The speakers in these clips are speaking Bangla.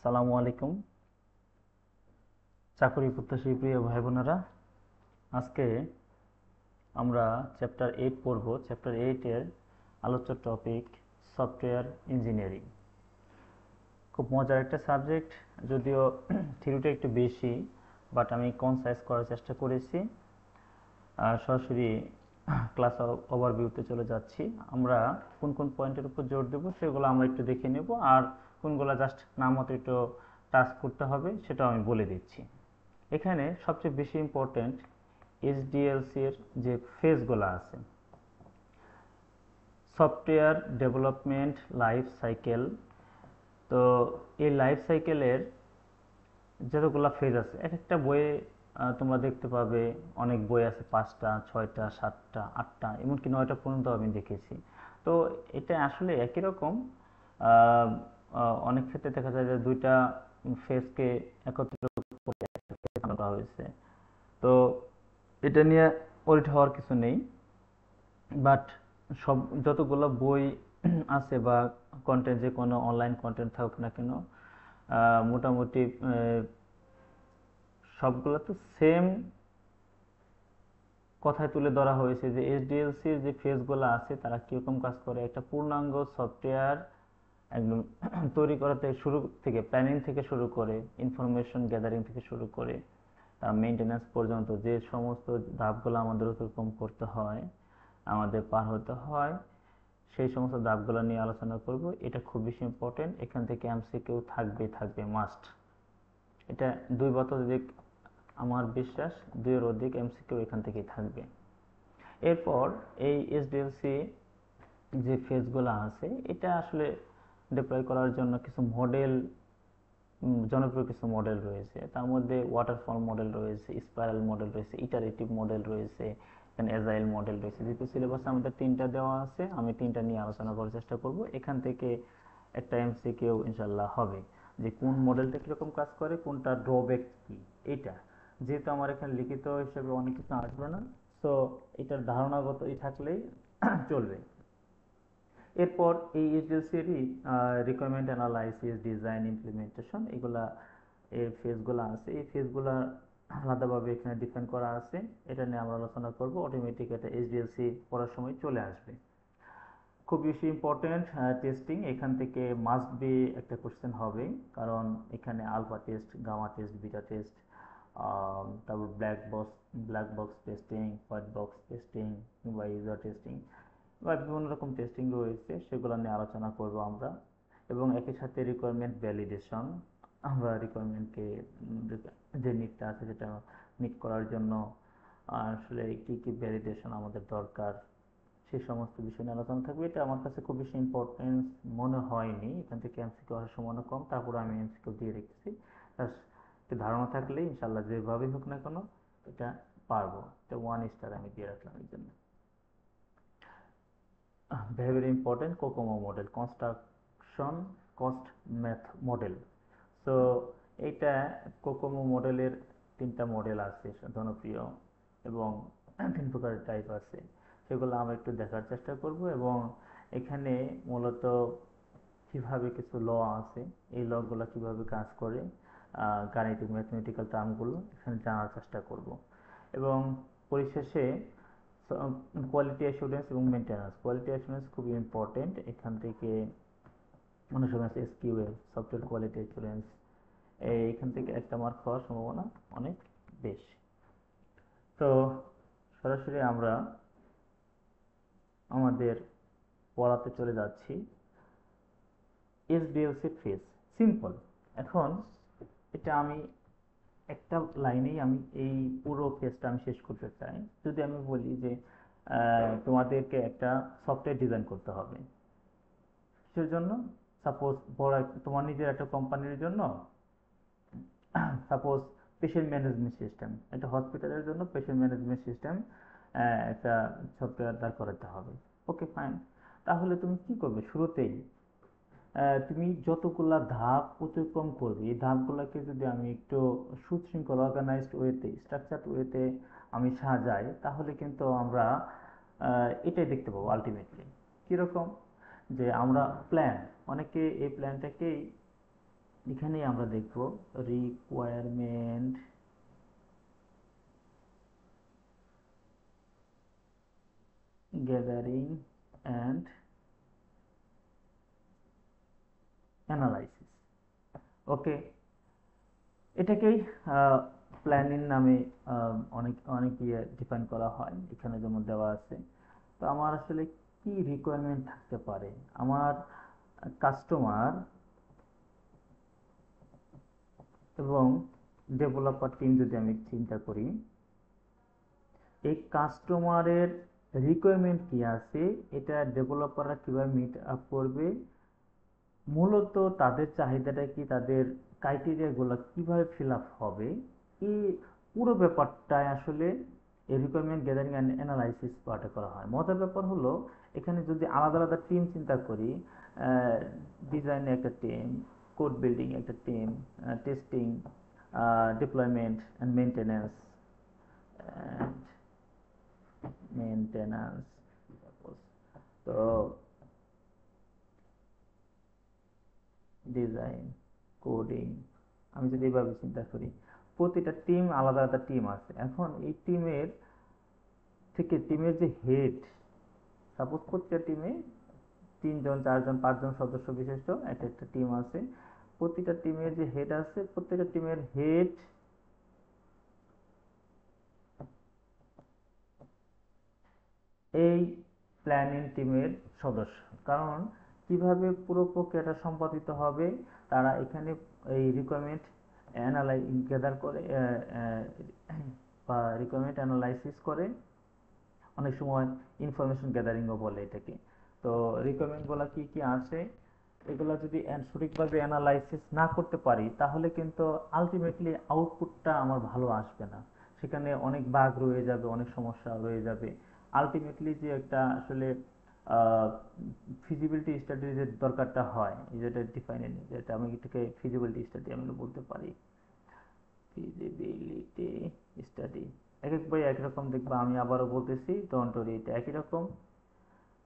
সালামু আলাইকুম। চাকরি প্রত্যাশী প্রিয় ভাই বোনেরা, আজকে আমরা চ্যাপ্টার 8 পড়ব। চ্যাপ্টার 8 এর আলোচ্য টপিক সফটওয়্যার ইঞ্জিনিয়ারিং। খুব মজার একটা সাবজেক্ট, যদিও থিওরিটা একটু বেশি, বাট আমি কনসাইজ করার চেষ্টা করেছি। সরাসরি ক্লাস ওভারভিউতে চলে যাচ্ছি। আমরা কোন কোন পয়েন্টের উপর জোর দেবো সেগুলো আমরা একটু দেখে নেব, আর কোনগুলো জাস্ট নাম মতো একটু টাচ করতে হবে সেটাও আমি বলে দিচ্ছি। এখানে সবচেয়ে বেশি ইম্পর্টেন্ট এইচডিএলসির যে ফেজগুলো আছে, সফটওয়্যার ডেভেলপমেন্ট লাইফ সাইকেল। তো এই লাইফ সাইকেলের যতগুলো ফেজ আছে, এক একটা বইয়ে তোমরা দেখতে পাবে অনেক বই আছে, 5টা 6টা 7টা 8টা এমনকি 9টা পর্যন্ত আমি দেখেছি। তো এটা আসলে একই রকম। অনেক ক্ষেত্রে দেখা যায় যে দুইটা ফেজকে একত্রিত করে করা হয়েছে। তো এটা নিয়ে ওরিট হওয়ার কিছু নেই, বাট সব যতগুলো বই আছে বা কন্টেন্ট, যে কোনো অনলাইন কন্টেন্ট থাকুক না কেন, মোটামুটি সবগুলো তো সেম কথায় তুলে ধরা হয়েছে যে এইচডিএলসির যে ফেজগুলো আছে তারা কীরকম কাজ করে। একটা পূর্ণাঙ্গ সফটওয়্যার একদম তৈরি করা থেকে শুরু থেকে, প্ল্যানিং থেকে শুরু করে, ইনফরমেশন গ্যাদারিং থেকে শুরু করে মেনটেন্যান্স পর্যন্ত যে সমস্ত ধাপগুলো আমাদের অতিক্রম করতে হয়, আমাদের পার হতে হয়, সেই সমস্ত ধাপগুলো নিয়ে আলোচনা করব। এটা খুব বেশি ইম্পর্টেন্ট। এখান থেকে এমসিকিউ থাকবে থাকবে মাস্ট। এটা 2 বা ততোধিক, আমার বিশ্বাস 2 এর অধিক এমসিকিউ এখান থেকেই থাকবে। এরপর এই এসডিএলসি যে ফেজগুলো আছে, এটা আসলে ডিপ্লয় করার জন্য কিছু মডেল, জনপ্রিয় কিছু মডেল রয়েছে। তার মধ্যে ওয়াটারফল মডেল রয়েছে, স্পাইরাল মডেল রয়েছে, ইটারেটিভ মডেল রয়েছে, এজাইল মডেল রয়েছে। যেহেতু সিলেবাসে আমাদের 3টা দেওয়া আছে, আমি 3টা নিয়ে আলোচনা করার চেষ্টা করব। এখান থেকে একটা এমসিকিউ ইনশাল্লাহ হবে যে কোন মডেলটা কীরকম কাজ করে, কোনটা ড্রব্যাক কি। এটা যেহেতু আমার এখানে লিখিত হিসেবে অনেক কিছু আসবে না, সো এটার ধারণাগতই থাকলেই চলবে। এরপর এই এইচডিএলসিরই রিকোয়ারমেন্ট অ্যানালাইসিস, ডিজাইন, ইমপ্লিমেন্টেশন, এগুলা এই ফেজগুলো আছে। এই ফেজগুলো আলাদাভাবে এখানে ডিফাইন করা আছে। এটা নিয়ে আমরা আলোচনা করব। অটোমেটিক এটা এইচডিএলসি পড়ার সময় চলে আসবে। খুব বেশি ইম্পর্টেন্ট টেস্টিং, এখান থেকে মাস্ট বি একটা কোশ্চেন হবে, কারণ এখানে alpha test, gamma test, beta test, তারপর black box testing, white box testing বা ইউজার টেস্টিং বা বিভিন্ন রকম টেস্টিং রয়েছে, সেগুলো নিয়ে আলোচনা করব আমরা। এবং একই সাথে রিকোয়ারমেন্ট ভ্যালিডেশন, আমরা রিকোয়ারমেন্টকে যে নিটটা আছে সেটা মিট করার জন্য আসলে কী কী ভ্যালিডেশন আমাদের দরকার, সেই সমস্ত বিষয় নিয়ে আলোচনা থাকবে। এটা আমার কাছে খুব বেশি ইম্পর্টেন্স মনে হয়নি, এখান থেকে এমসিকিউ আসার সম্ভাবনা কম, তারপরে আমি এমসিকিউ দিয়ে রেখেছি। একটু ধারণা থাকলেই ইনশাল্লাহ যেভাবেই হোক না কেন এটা পারবো। এটা 1 স্টার আমি দিয়ে রাখলাম এই জন্য। Very very important, COCOMO model, construction cost math model. So এইটা কোকোমো মডেলের 3টা মডেল আছে জনপ্রিয়, এবং 3 প্রকারের টাইপ আছে। সেগুলো আমরা একটু দেখার চেষ্টা করব, এবং এখানে মূলত কিভাবে কিছু ল আছে, এই লগুলো কিভাবে কাজ করে, গাণিতিক ম্যাথমেটিক্যাল টার্মগুলো এখানে জানার চেষ্টা করব। এবং পরিশেষে কোয়ালিটি অ্যাসুরেন্স এবং মেনটেন্যান্স। কোয়ালিটি অ্যাসুরেন্স খুবই ইম্পর্টেন্ট। এখান থেকে অনেক সময় আছে এসকিউএ, সফটওয়্যার কোয়ালিটি অ্যাসুরেন্স, এখান থেকে একটা মার্ক হওয়ার সম্ভাবনা অনেক বেশি। তো সরাসরি আমরা আমাদের পড়াতে চলে যাচ্ছি। এসডিএলসি ফেজ সিম্পল। এখন এটা আমি একটা লাইনেই আমি এই পুরো ফেজটা আমি শেষ করতে চাই। যদি আমি বলি যে তোমাদেরকে একটা সফটওয়্যার ডিজাইন করতে হবে, কিসের জন্য? সাপোজ বড় তোমার নিজের একটা কোম্পানির জন্য, সাপোজ পেশেন্ট ম্যানেজমেন্ট সিস্টেম, একটা হসপিটালের জন্য পেশেন্ট ম্যানেজমেন্ট সিস্টেম একটা সফটওয়্যার দাঁড় করাতে হবে। Okay fine. তাহলে তুমি কি করবে? শুরুতেই তুমি যতগুলা ধাপ অতিক্রম করবে, এই ধাপগুলোকে যদি আমি একটু সুশৃঙ্খল, অর্গানাইজড ওয়েতে, স্ট্রাকচারড ওয়েতে আমি সাজাই, তাহলে কিন্তু আমরা এটাই দেখতে পাবো আলটিমেটলি। কীরকম? যে আমরা প্ল্যান, অনেকে এই প্ল্যানটাকেই এখানেই আমরা দেখব রিকোয়ারমেন্ট গ্যাদারিং অ্যান্ড অ্যানালাইসিস। ওকে, এটাকেই প্ল্যানিং নামে অনেক অনেক ডিফাইন করা হয়, এখানে যেমন দেওয়া আছে। তো আমার আসলে কি রিকোয়ারমেন্ট থাকতে পারে? আমার কাস্টমার এবং ডেভেলপার টিম যদি আমি চিন্তা করি, এই কাস্টমারের রিকোয়ারমেন্ট কি আছে, এটা ডেভেলপাররা কিভাবে মিট আপ করবে, মূলত তাদের চাহিদাটা কি, তাদের ক্রাইটেরিয়াগুলো কিভাবে ফিল আপ হবে, এই পুরো ব্যাপারটাই আসলে এই রিকোয়ারমেন্ট গ্যাদারিং অ্যান্ড অ্যানালাইসিস পার্টে করা হয়। মজার ব্যাপার হলো, এখানে যদি আলাদা আলাদা টিম চিন্তা করি, ডিজাইনে একটা টিম, কোড বিল্ডিং একটা team, testing, deployment and maintenance maintenance তো ডিজাইন, কোডিং, আমি যদি এইভাবে চিন্তা করি, প্রতিটা টিম আলাদা আলাদা টিম আছে। এখন এই টিমের থেকে টিমের যে হেড, সাপোজ প্রতিটা টিমে 3 জন 4 জন 5 জন সদস্য বিশিষ্ট একটা একটা টিম আছে। প্রতিটা টিমের যে হেড আছে, প্রত্যেকটা টিমের হেড এই প্ল্যানিং টিমের সদস্য। কারণ কিভাবে পুরো প্রক্রিয়াটা সম্পাদিত হবে, তারা এখানে এই রিকোয়ারমেন্ট গ্যাদার করে বা রিকোয়ারমেন্ট অ্যানালাইসিস করে, অনেক সময় ইনফরমেশন গ্যাদারিংও বলে এটাকে। তো রিকোয়ারমেন্টগুলো কি কি আছে, এগুলো যদি সঠিকভাবে অ্যানালাইসিস না করতে পারি, তাহলে কিন্তু আলটিমেটলি আউটপুটটা আমার ভালো আসবে না। সেখানে অনেক বাগ রয়ে যাবে, অনেক সমস্যা রয়ে যাবে। আলটিমেটলি যে একটা আসলে ফিজিবিলিটি স্টাডির যে দরকারটা হয়, যেটা ডিফাইন, যেটা আমি এটাকে ফিজিবিলিটি স্টাডি আমি বলতে পারি, ফিজিবিলিটি স্টাডি। এক এক বই একরকম দেখবা, আমি আবারও বলতেছি, ডোন্ট ওয়ারি, এটা একই রকম।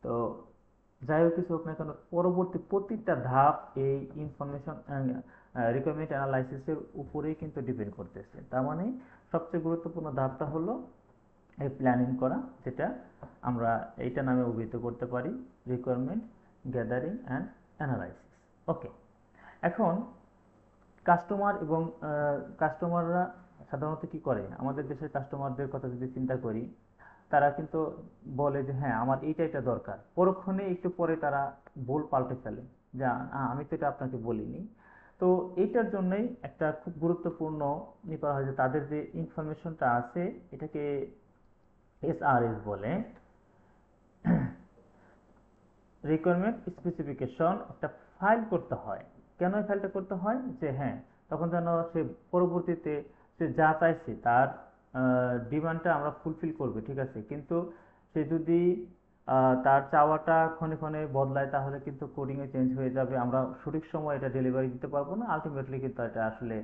তো যাই হোক কিছু হোক না কেন, পরবর্তী প্রতিটা ধাপ এই ইনফরমেশন রিকোয়ারমেন্ট অ্যানালাইসিসের উপরেই কিন্তু ডিপেন্ড করতেছে। তার মানে সবচেয়ে গুরুত্বপূর্ণ ধাপটা হলো এই প্ল্যানিং করা, যেটা আমরা এইটা নামে অভিহিত করতে পারি, রিকোয়ারমেন্ট গ্যাদারিং অ্যান্ড অ্যানালাইসিস। ওকে, এখন কাস্টমার এবং কাস্টমাররা সাধারণত কি করে, আমাদের দেশের কাস্টমারদের কথা যদি চিন্তা করি, তারা কিন্তু বলে যে হ্যাঁ আমার এইটা এটা দরকার, পরক্ষণে একটু পরে তারা ভুল পাল্টে ফেলে, যে আমি তো এটা আপনাকে বলিনি। তো এইটার জন্যই একটা খুব গুরুত্বপূর্ণ ই করা হয় যে তাদের যে ইনফরমেশনটা আছে, এটাকে এসআরএস বলে, রিকোয়ারমেন্ট স্পেসিফিকেশন, একটা ফাইল করতে হয়। কেন এই ফাইলটা করতে হয়, যে হ্যাঁ তখন যেন সে পরবর্তীতে সে যা চাইছে তার ডিমান্ডটা আমরা ফুলফিল করবে, ঠিক আছে, কিন্তু সে যদি তার চাওয়াটা ক্ষণে ক্ষণে বদলায়, তাহলে কিন্তু কোডিংয়ে চেঞ্জ হয়ে যাবে, আমরা সঠিক সময় এটা ডেলিভারি দিতে পারবো না, আলটিমেটলি কিন্তু এটা আসলে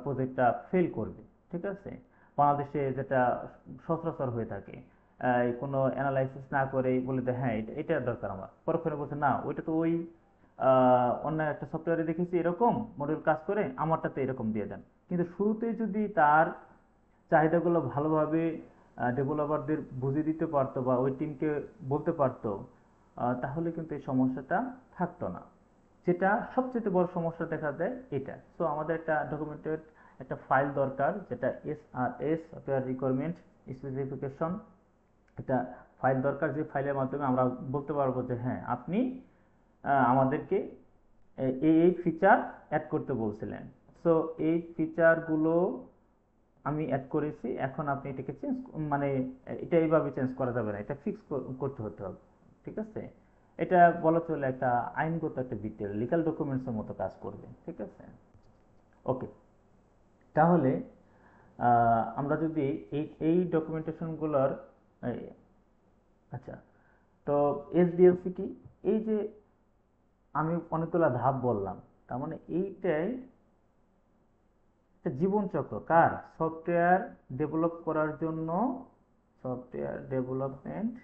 প্রজেক্টটা ফেল করবে। ঠিক আছে, বাংলাদেশে যেটা সচরাচর হয়ে থাকে, কোনো অ্যানালাইসিস না করে বলে দেয় হ্যাঁ এটা দরকার আমার, পরক্ষণে বলছে না ওইটা তো ওই অন্য একটা সফটওয়্যারে দেখেছি এরকম মডেল কাজ করে, আমারটাতে এরকম দিয়ে দেন। কিন্তু শুরুতেই যদি তার চাহিদাগুলো ভালোভাবে ডেভেলপারদের বুঝিয়ে দিতে পারতো বা ওই টিমকে বলতে পারতো, তাহলে কিন্তু এই সমস্যাটা থাকতো না। যেটা সবচেয়ে বড় সমস্যা দেখা দেয় এটা। সো আমাদের একটা ডকুমেন্টেড একটা ফাইল দরকার, যেটা এসআরএস, সফটওয়্যার রিকোয়ারমেন্ট স্পেসিফিকেশন, একটা ফাইল দরকার, যে ফাইলের মাধ্যমে আমরা বলতে পারবো যে হ্যাঁ আপনি আমাদেরকে এই এই ফিচার অ্যাড করতে বলছিলেন। সো এই ফিচারগুলো আমি অ্যাড করেছি, এখন আপনি এটাকে চেঞ্জ, মানে এটা এইভাবে চেঞ্জ করা যাবে না, এটা ফিক্স করতে হতে হবে। ঠিক আছে, এটা বলা চলে একটা আইনগত একটা ডিটেল, লিগাল ডকুমেন্টসের মতো কাজ করবে। ঠিক আছে, ওকে, তাহলে আমরা যদি এই এই ডকুমেন্টেশনগুলোর, আচ্ছা, তো এসডিএলসি কি, এই যে আমি অনেকগুলো ধাপ বললাম, তার মানে এইটাই একটা জীবনচক্র কার, সফটওয়্যার ডেভেলপ করার জন্য, সফটওয়্যার ডেভেলপমেন্ট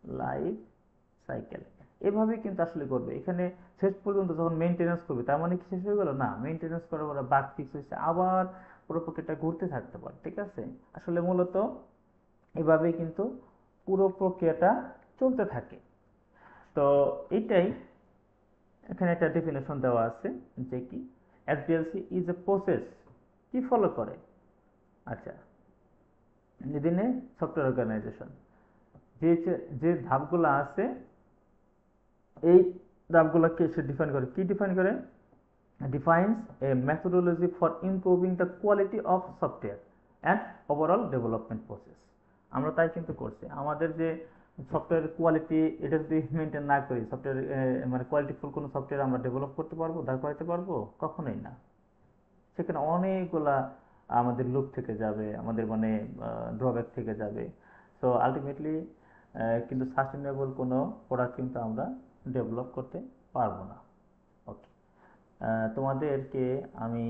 লাইফ সাইকেল। এভাবে কিন্তু আসলে করবে। এখানে শেষ পর্যন্ত যখন মেনটেনেন্স করবে তার মানে কি শেষ হয়ে গেল? না, মেনটেনেন্স করার পরে বাগ ফিক্স হয়েছে, আবার পুরো প্রক্রিয়াটা ঘুরতে থাকতে পারে। ঠিক আছে, আসলে মূলত এভাবেই কিন্তু পুরো প্রক্রিয়াটা চলতে থাকে। তো এইটাই এখানে একটা ডেফিনেশন দেওয়া আছে যে কি, এসডিএলসি ইজ এ প্রসেস, কি ফলো করে, আচ্ছা, দিনে সফটওয়্যার অর্গানাইজেশন, যে যে ধাপগুলো আছে এই ধাপগুলোকে সে ডিফাইন করে। কি ডিফাইন করে? defines a methodology for improving the quality of software and overall development process। আমরা তাই কিন্তু করছি, আমাদের যে সফটওয়্যার কোয়ালিটি এটা যদি মেনটেন না করি, সফটওয়্যার মানে কোয়ালিটিফুল কোনো সফটওয়্যার আমরা ডেভেলপ করতে পারবো, দাঁড় করাতে পারবো? কখনোই না। সেখানে অনেকগুলা আমাদের লুপ থেকে যাবে, আমাদের মানে ড্রব্যাক থেকে যাবে। সো আলটিমেটলি কিন্তু সাস্টেনেবল কোনো প্রোডাক্ট কিন্তু আমরা ডেভেলপ করতে পারবো না। ওকে, তোমাদেরকে আমি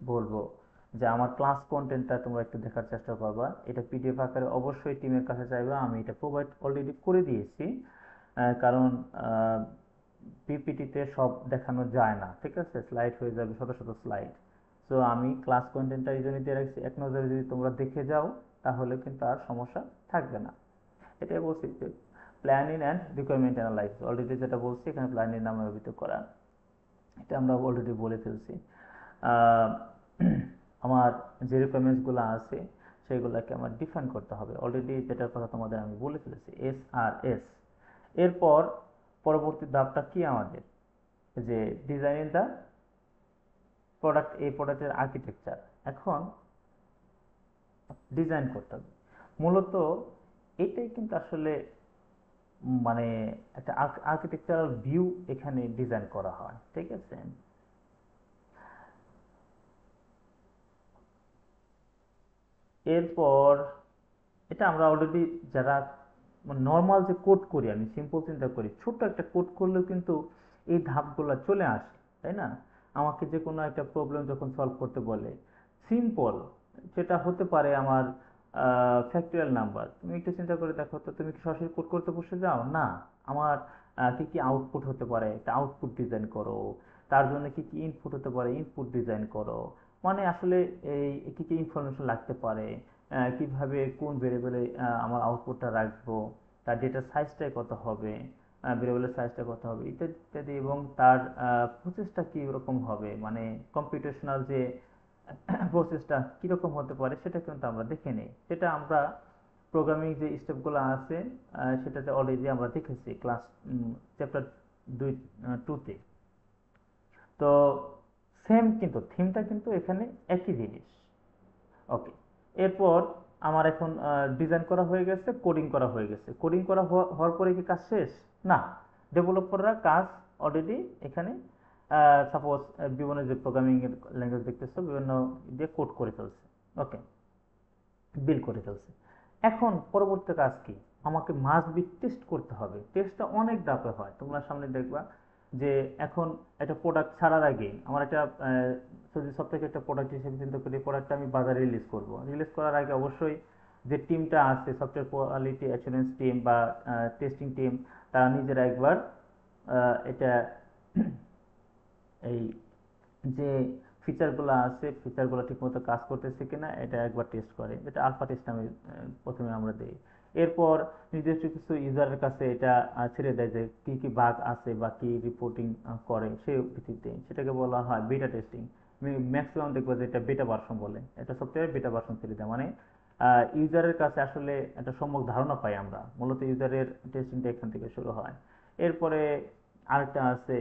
বলবো যে আমার ক্লাস কন্টেন্টটা তোমরা একটু দেখার চেষ্টা করবা। এটা পিডিএফ আকারে অবশ্যই টিমের কাছে চাইবা, আমি এটা প্রোভাইড অলরেডি করে দিয়েছি। কারণ পিপিটিতে সব দেখানো যায় না, ঠিক আছে, স্লাইড হয়ে যাবে শত শত স্লাইড। সো আমি ক্লাস কন্টেন্টটা এই জন্য দিয়ে রাখছি, এক নজরে যদি তোমরা দেখে যাও তাহলে কিন্তু আর সমস্যা থাকবে না। এটাই বলছি যে planning and requirement analysis, already যেটা বলছি এখানে প্ল্যানিং নামে অভিহিত করা, এটা আমরা অলরেডি বলে ফেলছি। আমার যে রিকোয়ারমেন্টসগুলো আছে সেগুলোকে আমার ডিফাইন করতে হবে, অলরেডি যেটার কথা তোমাদের আমি বলে ফেলেছি, SRS। এরপর পরবর্তী ধাপটা কি আমাদের, যে ডিজাইনিং দ্য প্রোডাক্ট, এই প্রোডাক্টের আর্কিটেকচার এখন ডিজাইন করতে হবে। মূলত এটাই কিন্তু আসলে মানে একটা আর্কিটেকচারাল ভিউ এখানে ডিজাইন করা হয়। ঠিক আছে, এরপর এটা আমরা অলরেডি যারা নর্মাল যে কোড করি, আমি সিম্পল চিন্তা করি, ছোট্ট একটা কোড করলেও কিন্তু এই ধাপগুলো চলে আসে, তাই না? আমাকে যে কোনো একটা প্রবলেম যখন সলভ করতে বলে, সিম্পল, সেটা হতে পারে আমার ফ্যাক্টরিয়াল নাম্বার, তুমি একটু চিন্তা করে দেখো তো, তুমি কি সরাসরি কোড করতে বসে যাও না, আমার কি কি আউটপুট হতে পারে, একটা আউটপুট ডিজাইন করো, তার জন্য কি কি ইনপুট হতে পারে, ইনপুট ডিজাইন করো, মানে আসলে এই কি কি ইনফরমেশন লাগতে পারে, কিভাবে কোন ভেরিয়েবলে আমার আউটপুটটা রাখবো, তার ডেটার সাইজটা কত হবে, ভেরিয়েবলের সাইজটা কত হবে, ইত্যাদি ইত্যাদি, এবং তার প্রসেসটা কী রকম হবে, মানে কম্পিউটেশনাল যে প্রসেসটা কীরকম হতে পারে সেটা কিন্তু আমরা দেখে নিই। সেটা আমরা প্রোগ্রামিং যে স্টেপগুলো আছে সেটাতে অলরেডি আমরা দেখেছি ক্লাস চ্যাপ্টার 2-তে। তো সেম কিন্তু থিমটা কিন্তু এখানে একই জিনিস। ওকে, এরপর আমার এখন ডিজাইন করা হয়ে গেছে, কোডিং করা হয়ে গেছে। কোডিং করা হওয়ার পরে কি কাজ শেষ? না, ডেভেলপাররা কাজ অলরেডি এখানে সাপোজ বিভিন্ন যে প্রোগ্রামিং এর ল্যাঙ্গুয়েজ দেখতেছো, বিভিন্ন দিয়ে কোড করে ফেলছে, ওকে, বিল করে ফেলছে। এখন পরবর্তী কাজ কি? আমাকে মাস্ট বি টেস্ট করতে হবে। টেস্টটা অনেক ধাপে হয়, তোমরা সামনে দেখবা যে এখন একটা প্রোডাক্ট ছাড়ার আগে আমার একটা যদি সব থেকে একটা প্রোডাক্ট হিসেবে চিন্তা করি, প্রোডাক্টটা আমি বাজারে রিলিজ করব, রিলিজ করার আগে অবশ্যই যে টিমটা আছে, সফটওয়্যার কোয়ালিটি অ্যাসুরেন্স টিম বা টেস্টিং টিম, তারা নিজেরা একবার এটা এই যে ফিচারগুলো আছে ফিচারগুলো ঠিকমতো কাজ করতেছে কিনা এটা একবার টেস্ট করে, এটা আলফা টেস্ট আমি প্রথমে আমরা দিই। এরপর নির্দিষ্ট কিছু ইউজারের কাছে এটা ছেড়ে দেয় যে কি কি বাগ আছে বা কি রিপোর্টিং করে, সেই ভিত্তিতে সেটাকে বলা হয় বিটা টেস্টিং। ম্যাক্সিমাম দেখবো যে এটা বেটা ভার্সন বলে, এটা সফটওয়্যার বেটা ভার্সন ছেড়ে দেয়, মানে ইউজারের কাছে আসলে একটা সম্যক ধারণা পাই আমরা, মূলত ইউজারের টেস্টিংটা এখান থেকে শুরু হয়। এরপরে আরেকটা আছে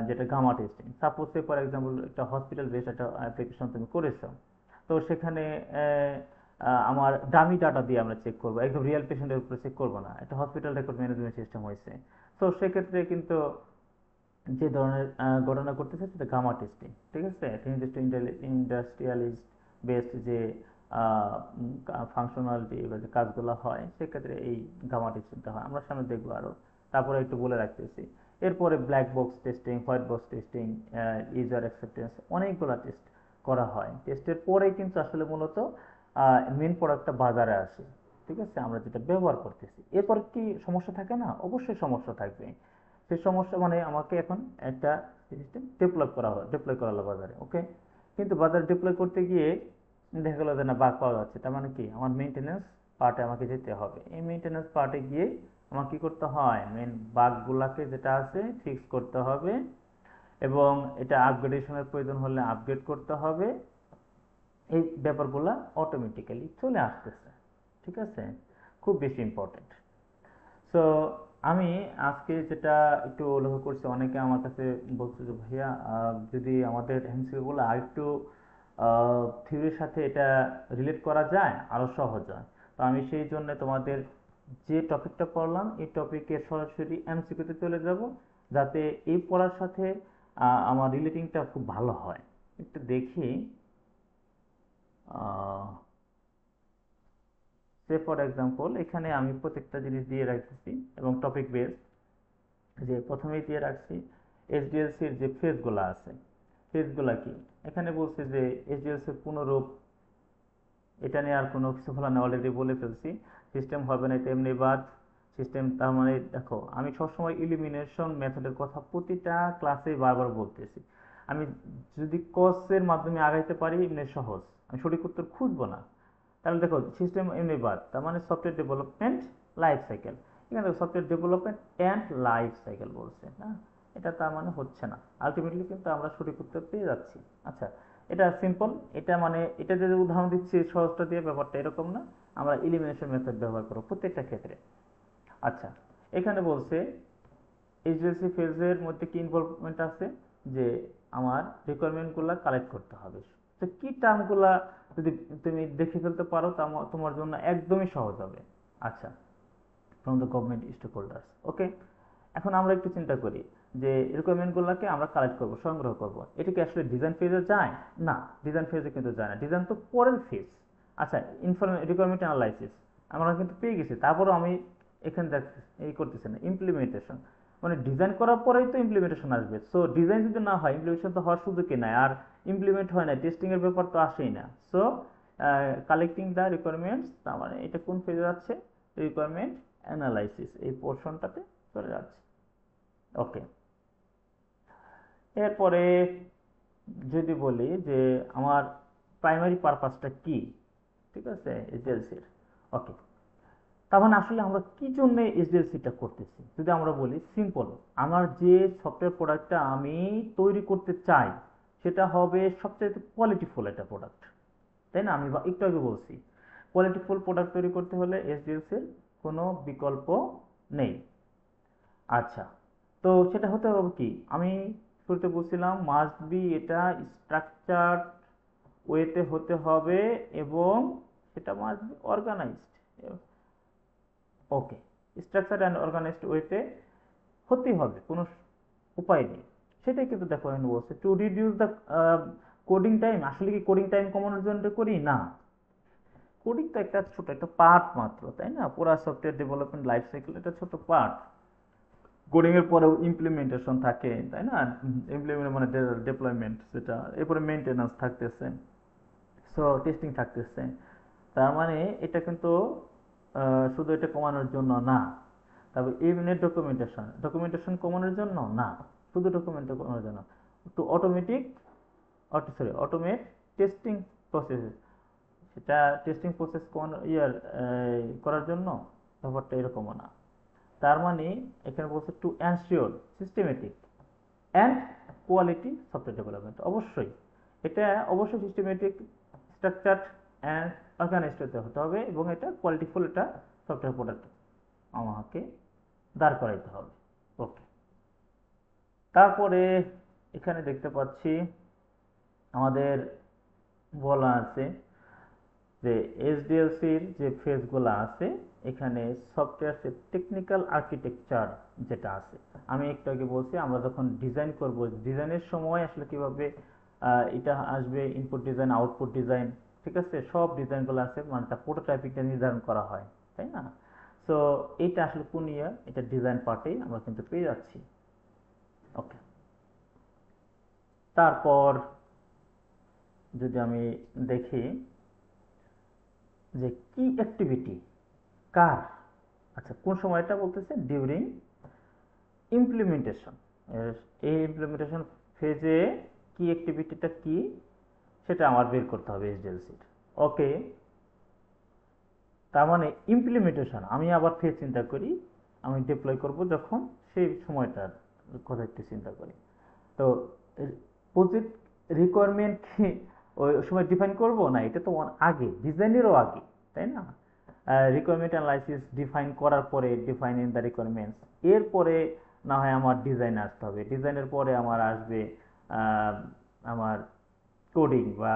যেটা gamma testing. Suppose for example একটা হসপিটাল বেসড একটা অ্যাপ্লিকেশন তুমি করেছো, তো সেখানে আমার ডামি ডাটা দিয়ে আমরা চেক করবো, একদম রিয়েল পেশেন্টের উপরে চেক করবো না, একটা হসপিটাল রেকর্ড ম্যানেজমেন্ট সিস্টেম হয়েছে। তো সেক্ষেত্রে কিন্তু যে ধরনের ঘটনা ঘটতেছে সেটা গামা টেস্টিং। ঠিক আছে, নির্দিষ্ট ইন্ডাস্ট্রিয়ালিস্ট বেসড যে ফাংশনালিটি বা যে কাজগুলো হয় সেক্ষেত্রে এই গামা টেস্টিংটা হয়, আমরা সামনে দেখবো আরো। তারপরে একটু বলে রাখতেছি, এরপরে black box testing, white box testing, user acceptance, অনেকগুলো টেস্ট করা হয়। টেস্টের পরে কিন্তু আসলে মূলত মেন প্রোডাক্টটা বাজারে আসে। ঠিক আছে, আমরা যেটা ব্যবহার করতেছি। এরপর কি সমস্যা থাকে না? অবশ্যই সমস্যা থাকবে। সেই সমস্যা মানে আমাকে এখন একটা সিস্টেম ডিপ্লয় করা হলো বাজারে, ওকে। কিন্তু বাজারে ডিপ্লয় করতে গিয়ে দেখা গেলো যে না, বাগ পাওয়া যাচ্ছে। তার মানে কি, আমার মেনটেন্যান্স পার্টে আমাকে যেতে হবে। এই মেনটেন্যান্স পার্টে গিয়ে আমার কি করতে হয়, মেন বাগগুলাকে যেটা আছে ফিক্স করতে হবে, এবং এটা আপগ্রেডেশনের প্রয়োজন হলে আপগ্রেড করতে হবে। এই ব্যাপারগুলা অটোমেটিক্যালি চলে আসতেছে, ঠিক আছে, খুব বেশি ইম্পর্টেন্ট। সো আমি আজকে যেটা একটু লক্ষ্য করছি, অনেকে আমার কাছে বলছে যে ভাইয়া যদি আমাদের এমসিকিউ গুলো আরেকটু থিওরির সাথে এটা রিলেট করা যায় আরো সহজ হয়। তো আমি সেই জন্য তোমাদের যে টপিকটা পড়লাম এই টপিকের সরাসরি এমসিকিউতে চলে যাব, যাতে এই পড়ার সাথে আমার রিলেটিংটা খুব ভালো হয়। একটু দেখি, সে ফর এক্সাম্পল এখানে আমি প্রত্যেকটা জিনিস দিয়ে রাখতেছি এবং টপিক বেস, যে প্রথমেই দিয়ে রাখছি এসডিএলসির যে ফেজগুলো আছে। ফেজগুলা কি, এখানে বলছে যে এসডিএলসির পুনরূপ, এটা নিয়ে আর কোনো কিছু বলা না, অলরেডি বলে ফেলছি। সিস্টেম হবে না তেমনি বাদ সিস্টেম, তার মানে দেখো আমি সবসময় ইলিমিনেশন মেথডের কথা প্রতিটা ক্লাসে বারবার বলতেছি। আমি যদি কসের মাধ্যমে আগাইতে পারি এমনি সহজ, আমি সঠিক উত্তর খুঁজবো না। তাহলে দেখো সিস্টেম এমনি বাদ, তার মানে সফটওয়্যার ডেভেলপমেন্ট লাইফ সাইকেল। এখানে দেখো software development and life cycle বলছে না, এটা তার মানে হচ্ছে না। আলটিমেটলি কিন্তু আমরা সঠিক উত্তর পেয়ে যাচ্ছি। আচ্ছা, এটা সিম্পল, এটা মানে এটা যে উদাহরণ দিচ্ছি সহজটা দিয়ে, ব্যাপারটা এরকম না। আমরা ইলিমিনেশন মেথড ব্যবহার করব প্রত্যেকটা ক্ষেত্রে। আচ্ছা, এখানে বলছে এইচডিএলসি ফেজের মধ্যে কি ইনভলভমেন্ট আছে, যে আমার রিকোয়ারমেন্টগুলো কালেক্ট করতে হবে। তো কি টার্মগুলা যদি তুমি দেখে ফেলতে পারো তা তোমার জন্য একদমই সহজ হবে। আচ্ছা, from the government stakeholders, okay. এখন আমরা একটু চিন্তা করি যে রিকোয়ারমেন্টগুলোকে আমরা কালেক্ট করব, সংগ্রহ করব, এটা কি আসলে ডিজাইন ফেজে যায়? না, ডিজাইন ফেজে কিন্তু যায় না, ডিজাইন তো পরের ফেজ। আচ্ছা, রিকোয়ারমেন্ট অ্যানালাইসিস আমরা কিন্তু পেয়ে গেছি, তারপরও আমি এখানে এই করতেছি না, ইমপ্লিমেন্টেশন মানে ডিজাইন করার পরেই তো ইমপ্লিমেন্টেশন আসবে। সো ডিজাইন যদি না হয় ইমপ্লিমেন্টেশন তো হওয়ার সুযোগই নাই, আর ইমপ্লিমেন্ট হয় না, টেস্টিং এর ব্যাপার তো আসেই না। সো কালেক্টিং দ্য রিকোয়ারমেন্টস, তার মানে এটা কোন ফেজে যাচ্ছে, রিকোয়ারমেন্ট অ্যানালাইসিস এই পোর্শনটাতে চলে যাচ্ছে, ওকে। এরপরে যদি বলি যে আমার প্রাইমারি পারপাসটা কি, ঠিক আছে, এসডিএলসির, ওকে। তার মানে আসলে আমরা কি জন্য এসডিএলসিটা করতেছি, যদি আমরা বলি সিম্পল, আমার যে সফটওয়্যার প্রোডাক্টটা আমি তৈরি করতে চাই সেটা হবে সবচেয়ে কোয়ালিটিফুল একটা প্রোডাক্ট, তাই না? আমি একটু আগে বলছি কোয়ালিটিফুল প্রোডাক্ট তৈরি করতে হলে এসডিএলসির কোনো বিকল্প নেই। আচ্ছা, তো সেটা হতে হবে কি, আমি শুরুতে বলছিলাম মাস্ট বি, এটা স্ট্রাকচার ওয়েতে হতে হবে, এবং সেটা must be organised, okay. Structure and organised ওয়েতে হতেই হবে, কোনো উপায় নেই। সেটাই কিন্তু দেখো এখানে বলছে to reduce the coding time. আসলে কি কোডিং টাইম কমানোর জন্য করি না, কোডিং তো একটা ছোট একটা পার্ট মাত্র, তাই না? পুরা সফটওয়্যার ডেভেলপমেন্ট লাইফ সাইকেল এটা ছোট পার্ট। কোডিং এর পরেও ইমপ্লিমেন্টেশন থাকে, তাই না? ইমপ্লিমেন্ট মানে ডেপ্লয়মেন্ট, সেটা এরপরে মেনটেন্যান্স থাকতেছে, সো টেস্টিং থাকতেছে। তার মানে এটা কিন্তু শুধু এটা কমানোর জন্য না। তবে ইউনিট ডকুমেন্টেশন, ডকুমেন্টেশন কমানোর জন্য না, শুধু ডকুমেন্ট কমানোর জন্য, একটু অটোমেট টেস্টিং প্রসেস, সেটা টেস্টিং প্রসেস করার জন্য, ব্যাপারটা এরকমও না। তার মানে এখানে বলছে to ensure systematic and quality software development. অবশ্যই এটা অবশ্যই সিস্টেমেটিক, স্ট্রাকচারড অ্যান্ড অর্গানাইজড হতে হবে, এবং এটা কোয়ালিটিফুল একটা সফটওয়্যার প্রোডাক্ট আমাকে দাঁড় করাইতে হবে, ওকে। তারপরে এখানে দেখতে পাচ্ছি আমাদের বলা আছে যে এসডিএলসির যে ফেজগুলো আছে, এখানে সফটওয়্যার টেকনিক্যাল আর্কিটেকচার যেটা আছে, আমি একটু আগে বলছি আমরা যখন ডিজাইন করব, ডিজাইনের সময় আসলে কিভাবে এটা আসবে, ইনপুট ডিজাইন, আউটপুট ডিজাইন, ঠিক আছে, সব ডিজাইনগুলো আছে, মানে তার প্রোটোটাইপিংটা নির্ধারণ করা হয়, তাই না? সো এটা আসলে কোন ইয়ার, এটা ডিজাইন পার্টেই আমরা কিন্তু পেয়ে যাচ্ছি, ওকে। তারপর যদি আমি দেখি যে কি অ্যাক্টিভিটি, কার, আচ্ছা কোন সময়টা বলতেছে, ডিউরিং ইমপ্লিমেন্টেশন। এই ইমপ্লিমেন্টেশন ফেজে কি অ্যাক্টিভিটিটা কি সেটা আমার বের করতে হবে এসডিএলসির। ওকে, তার মানে ইমপ্লিমেন্টেশন আমি আবার ফেজ চিন্তা করি, আমি ডিপ্লয় করব যখন, সেই সময়টার কথা একটু চিন্তা করি। তো প্রজেক্ট রিকোয়ারমেন্ট কি ওই সময় ডিফাইন করব না, এটা তো আগে, ডিজাইনেরও আগে, তাই না? রিকোয়ারমেন্ট অ্যানালাইসিস ডিফাইন করার পরে, ডিফাইন ইন দ্য রিকোয়ারমেন্টস, এরপরে না হয় আমার ডিজাইন আসতে হবে, ডিজাইনের পরে আমার আসবে আমার কোডিং বা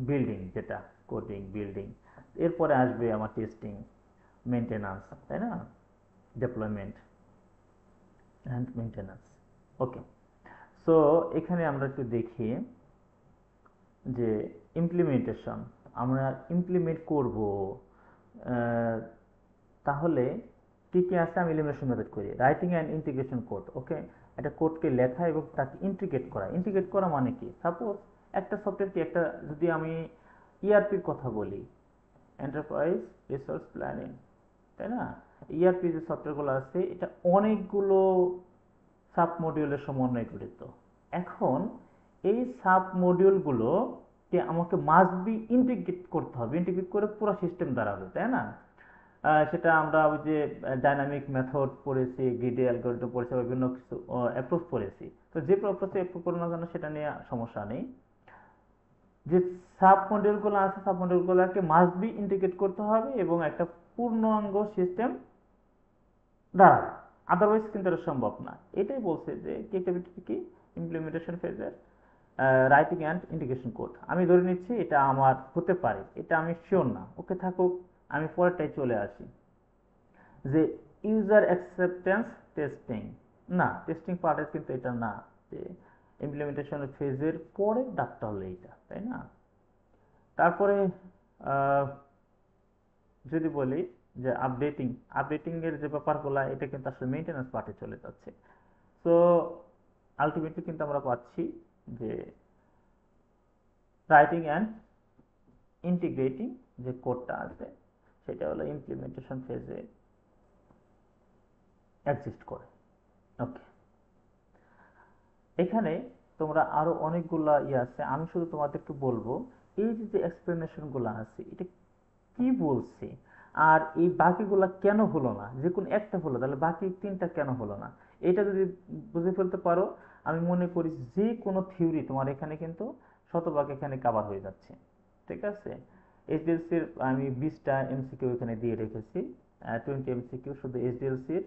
বিল্ডিং, যেটা কোডিং বিল্ডিং, এরপরে আসবে আমার টেস্টিং, মেনটেন্যান্স, তাই না, deployment and maintenance. Okay, so এখানে আমরা একটু দেখি যে ইমপ্লিমেন্টেশন আমরা ইমপ্লিমেন্ট করব, তাহলে কি কি আছে, আমি এলিমিনেশন মেথড করি, রাইটিং অ্যান্ড ইন্টিগ্রেশন কোড। ওকে, একটা কোডকে লেখা এবং তাকে ইন্টিগ্রেট করা। ইন্টিগ্রেট করা মানে কি, সাপোজ একটা সফটওয়্যারকে, একটা যদি আমি ইআরপির কথা বলি, এন্টারপ্রাইজ রিসোর্স প্ল্যানিং, তাই না, ইআরপি যে সফটওয়্যারগুলো আছে এটা অনেকগুলো সাব মডিউলের সমন্বয়ে গঠিত। এখন এই সাব মডিউলগুলোকে আমাকে মাস্ট বি ইন্টিগ্রেট করতে হবে, ইন্টিগ্রেট করে পুরো সিস্টেম দাঁড়াবে, তাই না? সেটা আমরা ওই যে ডাইনামিক মেথড পড়েছি, গ্রিডি অ্যালগরিদম পড়েছি, বিভিন্ন কিছু অ্যাপ্রোচ পড়েছি। তো যে অ্যাপ্রোচে অ্যাপ্রুভ করো না কেন সেটা নিয়ে সমস্যা নেই। যে সাব মডিউলগুলো আছে, সাব মডিউলগুলোকে মাস্ট বি ইন্টিগ্রেট করতে হবে এবং একটা পূর্ণাঙ্গ সিস্টেম দাঁড়াবে, আদারওয়াইজ কিন্তু এটা সম্ভব না। এটাই বলছে যে ক্রিয়েটিভিটি কি, ইমপ্লিমেন্টেশন ফেজের রাইটিং অ্যান্ড ইন্টিগ্রেশন কোড। আমি ধরে নিচ্ছি এটা আমার হতে পারে, এটা আমি শিওর না, ওকে থাকুক, আমি পরেরটাই চলে আসি যে ইউজার অ্যাকসেপ্টেন্স টেস্টিং। না, টেস্টিং পার্টের কিন্তু এটা না, যে ইমপ্লিমেন্টেশন ফেজের পরে ডাকটা হলো এইটা, তাই না? তারপরে যদি বলি যে আপডেটিং, আপডেটিং এর যে ব্যাপারগুলো, এটা কিন্তু আসলে মেইনটেনেন্স পার্টে চলে যাচ্ছে। সো আলটিমেটলি কিন্তু আমরা পাচ্ছি যে রাইটিং অ্যান্ড ইন্টিগ্রেটিং যে কোডটা আছে সেটা হলো ইমপ্লিমেন্টেশন ফেজে এক্সিস্ট করে। ওকে, এখানে তোমরা আরো অনেকগুলা আছে, আমি শুধু তোমাদেরকে বলবো এই যে এক্সপ্লেনেশন গুলো আছে এটা কি বলছে, আর এই বাকিগুলা কেন হলো না, যে কোনো একটা হলো তাহলে বাকি তিনটা কেন হলো না, এটা যদি বুঝে ফেলতে পারো, আমি মনে করি যে কোনো থিওরি তোমার এখানে কিন্তু শতভাগ এখানে কাভার হয়ে যাচ্ছে। ঠিক আছে, এইচডিএলসির আমি 20টা এমসিকিউ এখানে দিয়ে রেখেছি, 20 এমসিকিউ শুধু এইচডিএলসির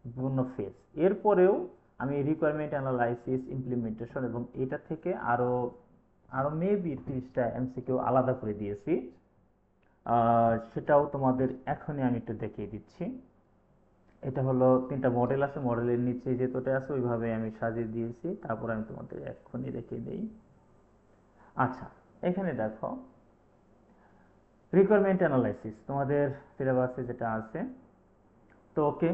বিভিন্ন ফেজ। এরপরেও আমি রিকোয়ারমেন্ট অ্যানালাইসিস, ইমপ্লিমেন্টেশন এবং এটা থেকে আরো আরো মেবি 30টা এমসিকিউ আলাদা করে দিয়েছি, সেটাও তোমাদের এখনই আমি একটু দেখিয়ে দিচ্ছি। এটা হলো 3টা মডেল আছে, মডেলের নিচে যেটা আছে ওইভাবে আমি সাজিয়ে দিয়েছি, তারপর আমি তোমাদের এখনই দেখিয়ে দিই। আচ্ছা, এখানে দেখো রিকোয়ারমেন্ট অ্যানালাইসিস তোমাদের সিলেবাসে যেটা আছে। তো ওকে,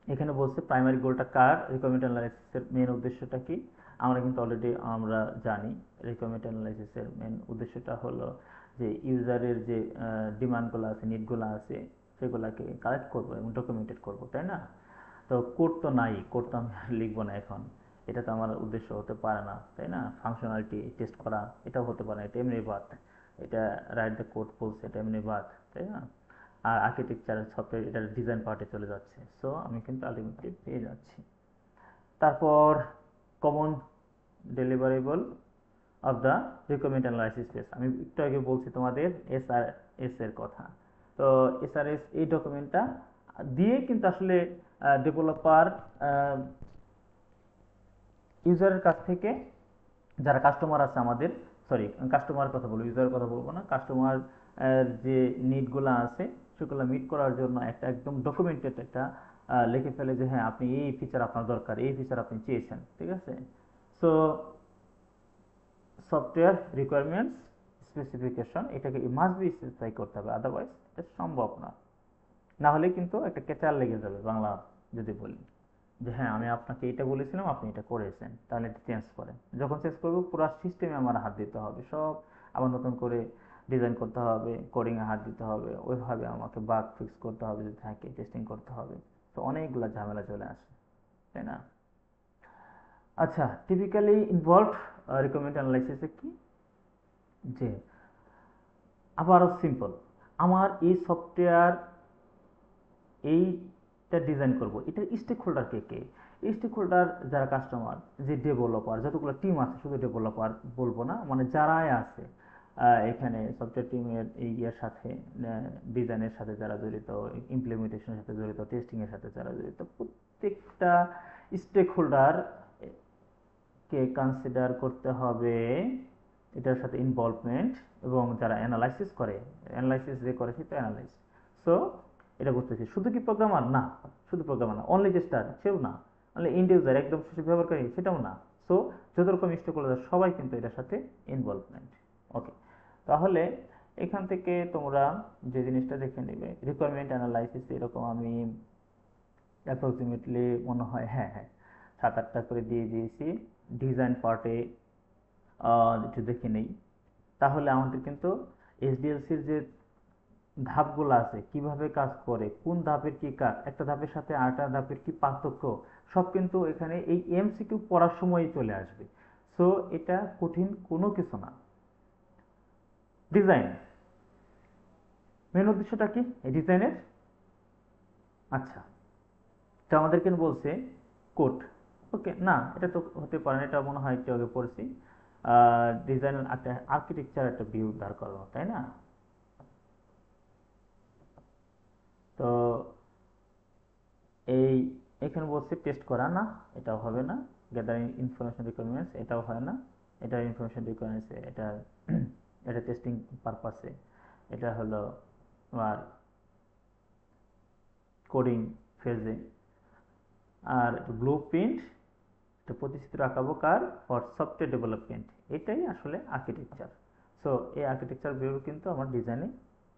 এখানে বলছে প্রাইমারি গোলটা কার, রিকোয়ারমেন্ট অ্যানালাইসিসের মেন উদ্দেশ্যটা কি, আমরা কিন্তু অলরেডি আমরা জানি রিকোয়ারমেন্ট অ্যানালাইসিসের মেন উদ্দেশ্যটা হলো যে ইউজারের যে ডিমান্ডগুলো আছে, নিডগুলো আছে, সেগুলোকে কালেক্ট করবো এবং ডকুমেন্টেড করবো, তাই না? তো কোড তো নাই, কোড তো আমি লিখবো না এখন, এটা তো আমার উদ্দেশ্য হতে পারে না, তাই না? ফাংশনালিটি টেস্ট করা এটাও হতে পারে না, এটা এমনি বাদ, এটা রাইট দ্য কোড বলছে, এটা এমনি বাদ, তাই না? আর আর্কিটেকচার সফটওয়্যার এটা ডিজাইন পার্টে চলে যাচ্ছে, সো আমি কিন্তু আলটিমেটলি পেয়ে যাচ্ছি। তারপর common deliverable of the requirement analysis phase, আমি একটু আগে বলছি তোমাদের এসআরএস এর কথা। তো এসআরএস এই ডকুমেন্টটা দিয়ে কিন্তু আসলে ডেভেলপার ইউজারের কাছ থেকে, যারা কাস্টমার আছে আমাদের, সরি কাস্টমার কথা বলবো, ইউজারের কথা বলবো না, কাস্টমার যে নিডগুলো আছে সেগুলো মিট করার জন্য একটা একদম ডকুমেন্টেড একটা লিখে ফেলে যে হ্যাঁ আপনি এই ফিচার আপনার দরকার, এই ফিচার আপনি চেয়েছেন, ঠিক আছে? সো সফটওয়্যার রিকোয়ারমেন্টস স্পেসিফিকেশন, এটাকে মাস্ট বি স্পেসিফাই করতে হবে, আদারওয়াইজ এটা সম্ভব না। না হলে কিন্তু একটা কেচার লেগে যাবে বাংলা যদি বলি যে হ্যাঁ আমি আপনাকে এটা বলেছিলাম আপনি এটা করেছেন, তাহলে এটা চেঞ্জ করেন, যখন চেঞ্জ করবো পুরো সিস্টেমে আমার হাত দিতে হবে, সব আবার নতুন করে ডিজাইন করতে হবে, কোডিংয়ে হাত দিতে হবে, ওইভাবে আমাকে বাগ ফিক্স করতে হবে যদি থাকে, টেস্টিং করতে হবে। তো অনেকগুলো ঝামেলা চলে আসে, তাই না? আচ্ছা, টিপিক্যালি ইনভলভ রিকোয়ারমেন্ট অ্যানালাইসিসে কি, যে আবারও সিম্পল, আমার এই সফটওয়্যার এইটা ডিজাইন করব, এটা স্টেক হোল্ডার কে কে? স্টেক হোল্ডার যারা কাস্টমার, যে ডেভেলপার, যতগুলো টিম আছে, শুধু ডেভেলপার বলবো না, মানে যারাই আছে এখানে সফটওয়্যার টিমের এই ইয়ের সাথে, ডিজাইনের সাথে যারা জড়িত, ইমপ্লিমেন্টেশনের সাথে জড়িত, টেস্টিংয়ের সাথে যারা জড়িত, প্রত্যেকটা স্টেক হোল্ডার কে কনসিডার করতে হবে এটার সাথে ইনভলভমেন্ট, এবং যারা অ্যানালাইসিস করে, অ্যানালাইসিস যে করে সেটা অ্যানালাইস। সো এটা বুঝতেছি, শুধু কি প্রোগ্রামার না, শুধু প্রোগ্রামার না, অনলি যে স্টার সেও না, অনলি ইন্ড ইউজার একদম শেষ ব্যবহারকারী সেটাও না। সো যত রকম স্টেক হোল্ডার সবাই কিন্তু এটার সাথে ইনভলভমেন্ট। ওকে, তাহলে এখান থেকে তোমরা যে জিনিসটা দেখে নেবে, রিকোয়ারমেন্ট অ্যানালাইসিস এরকম আমি অ্যাপ্রক্সিমেটলি মনে হয়, হ্যাঁ হ্যাঁ, 7-8টা করে দিয়ে দিয়েছি। ডিজাইন পার্টে একটু দেখে নেই, তাহলে আমাদের কিন্তু এসডিএলসির যে ধাপগুলো আছে, কিভাবে কাজ করে, কোন ধাপের কি কাজ, একটা ধাপের সাথে আরেকটা ধাপের কি পার্থক্য, সব কিন্তু এখানে এই এমসিকিউ পড়ার সময়ই চলে আসবে। সো এটা কঠিন কোনো কিছু না। ডিজাইন মেন উদ্দেশ্যটা কি এই ডিজাইনের? আচ্ছা, তো আমাদেরকে বলছে কোড। ওকে, না এটা তো হতে পারে না, এটা মনে হয় একটু আগে পড়েছি। ডিজাইন একটা আর্কিটেকচার, একটা ভিউ দাঁড় করানো, তাই না? তো এই এখানে বলছে টেস্ট করা, না এটাও হবে না। গ্যাদারিং ইনফরমেশন রিকোয়ারমেন্টস, এটাও হয় না। এটা ইনফরমেশন রিকোয়ারমেন্টস, এটা এটা টেস্টিং পারপাসে, এটা হলো তোমার কোডিং ফেজে। আর ব্লু প্রিন্ট, এটা প্রতিচিত্র আঁকাবো কার? ফর সফটওয়্যার ডেভেলপমেন্ট, এটাই আসলে আর্কিটেকচার। সো এই আর্কিটেকচার ভিউ কিন্তু আমার ডিজাইনে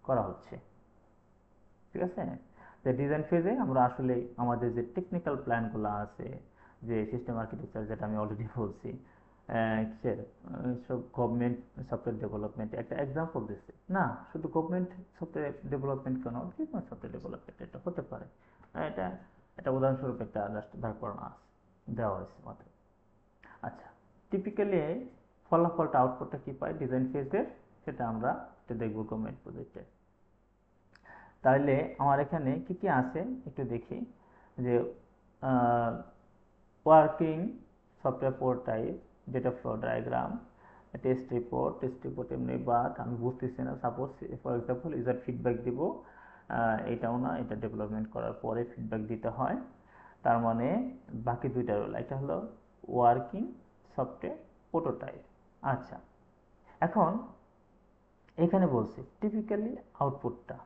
করা হচ্ছে, ঠিক আছে? যে ডিজাইন ফেজে আমরা আসলে আমাদের যে টেকনিক্যাল প্ল্যানগুলো আছে, যে সিস্টেম আর্কিটেকচার, যেটা আমি অলরেডি বলছি, কিসের সব গভর্নমেন্ট সফটওয়্যার ডেভেলপমেন্ট একটা এক্সাম্পল দিচ্ছে না, শুধু গভর্নমেন্ট সফটওয়্যার ডেভেলপমেন্ট কেন, যে কোনো সফটওয়্যার ডেভেলপমেন্ট এটা হতে পারে। এটা এটা উদাহরণস্বরূপ একটা জাস্ট দাঁড় করানো আছে, দেওয়া হয়েছে মাত্র। আচ্ছা, টিপিক্যালি ফলাফলটা, আউটপুটটা কি পাই ডিজাইন ফেজের, সেটা আমরা দেখবো গভর্নমেন্ট প্রজেক্টে। তাহলে আমার এখানে কি কি আছে একটু দেখি, যে working software port type, data flow diagram, test report এমনি বাদ আমি বুঝতেছি না, suppose for example user feedback দিব, এটাও না, এটা ডেভেলপমেন্ট করার পরে ফিডব্যাক দিতে হয়। তার মানে বাকি দুইটা রোল, এটা হলো ওয়ার্কিং সফটওয়্যার প্রোটোটাইপ। আচ্ছা, এখন এখানে বলছি টিপিক্যালি আউটপুটটা,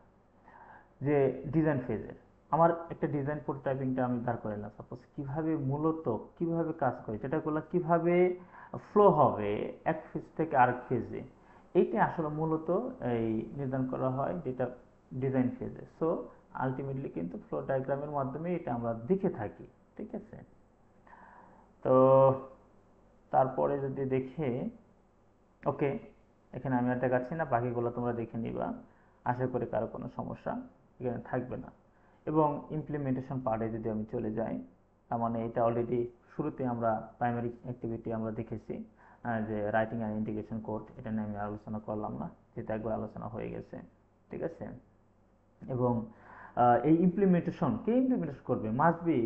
যে ডিজাইন ফেজের আমার একটা ডিজাইন প্রোটোটাইপিংটা আমি দাঁড় করে নিলাম, সাপোজ কিভাবে মূলত কিভাবে কাজ করে, সেটাগুলো কিভাবে ফ্লো হবে এক ফেজ থেকে আরেক ফেজে, এইটা আসলে মূলত এই নির্ধারণ করা হয় যেটা ডিজাইন ফেজে। সো আলটিমেটলি কিন্তু ফ্লো ডায়াগ্রামের মাধ্যমে এটা আমরা দেখে থাকি, ঠিক আছে? তো তারপরে যদি দেখে, ওকে, এখানে আমি আর দেখাচ্ছি না, বাকিগুলো তোমরা দেখে নিবা, আশা করি কারো কোনো সমস্যা এখানে থাকবে না। এবং ইমপ্লিমেন্টেশন পার্টে যদি আমি চলে যাই, তার মানে এটা অলরেডি শুরুতে আমরা প্রাইমারি অ্যাক্টিভিটি আমরা দেখেছি, যে রাইটিং অ্যান্ড ইন্টিগ্রেশন কোড, এটা নিয়ে আমি আলোচনা করলাম না, যেটা একবার আলোচনা হয়ে গেছে, ঠিক আছে? এবং এই ইমপ্লিমেন্টেশন কে ইমপ্লিমেন্টেশন করবে, মাস্ট বি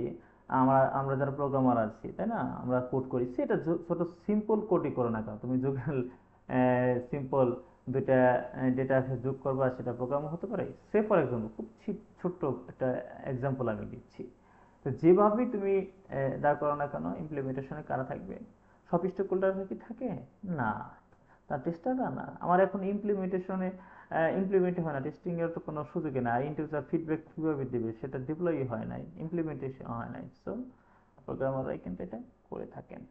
আমরা আমরা যারা প্রোগ্রামার আছি, তাই না? আমরা কোড করি, সেটা ছোট সিম্পল কোডই করো না কেন, তুমি যুগল সিম্পল দুইটা ডেটা যোগ করবা, সেটা প্রোগ্রাম হতে পারে। সে ফর এক্সাম্পল খুব ছোট্ট একটা এক্সাম্পল আমি দিচ্ছি, তো যেভাবেই তুমি দাঁড় করো না কেন, ইমপ্লিমেন্টেশনে কারা থাকবে? সব স্টেক হোল্ডার কি থাকে? না, তার টেস্টাররা না। আমার এখন ইমপ্লিমেন্টেশনে ইমপ্লিমেন্ট হয় না, টেস্টিং এর তো কোনো সুযোগই না, ইন্টিউজার ফিডব্যাক কিভাবে দিবে, সেটা ডিপ্লয় হয় নাই, ইমপ্লিমেন্টেশন হয় নাই। সো প্রোগ্রামাররাই কিন্তু এটা করে থাকেন।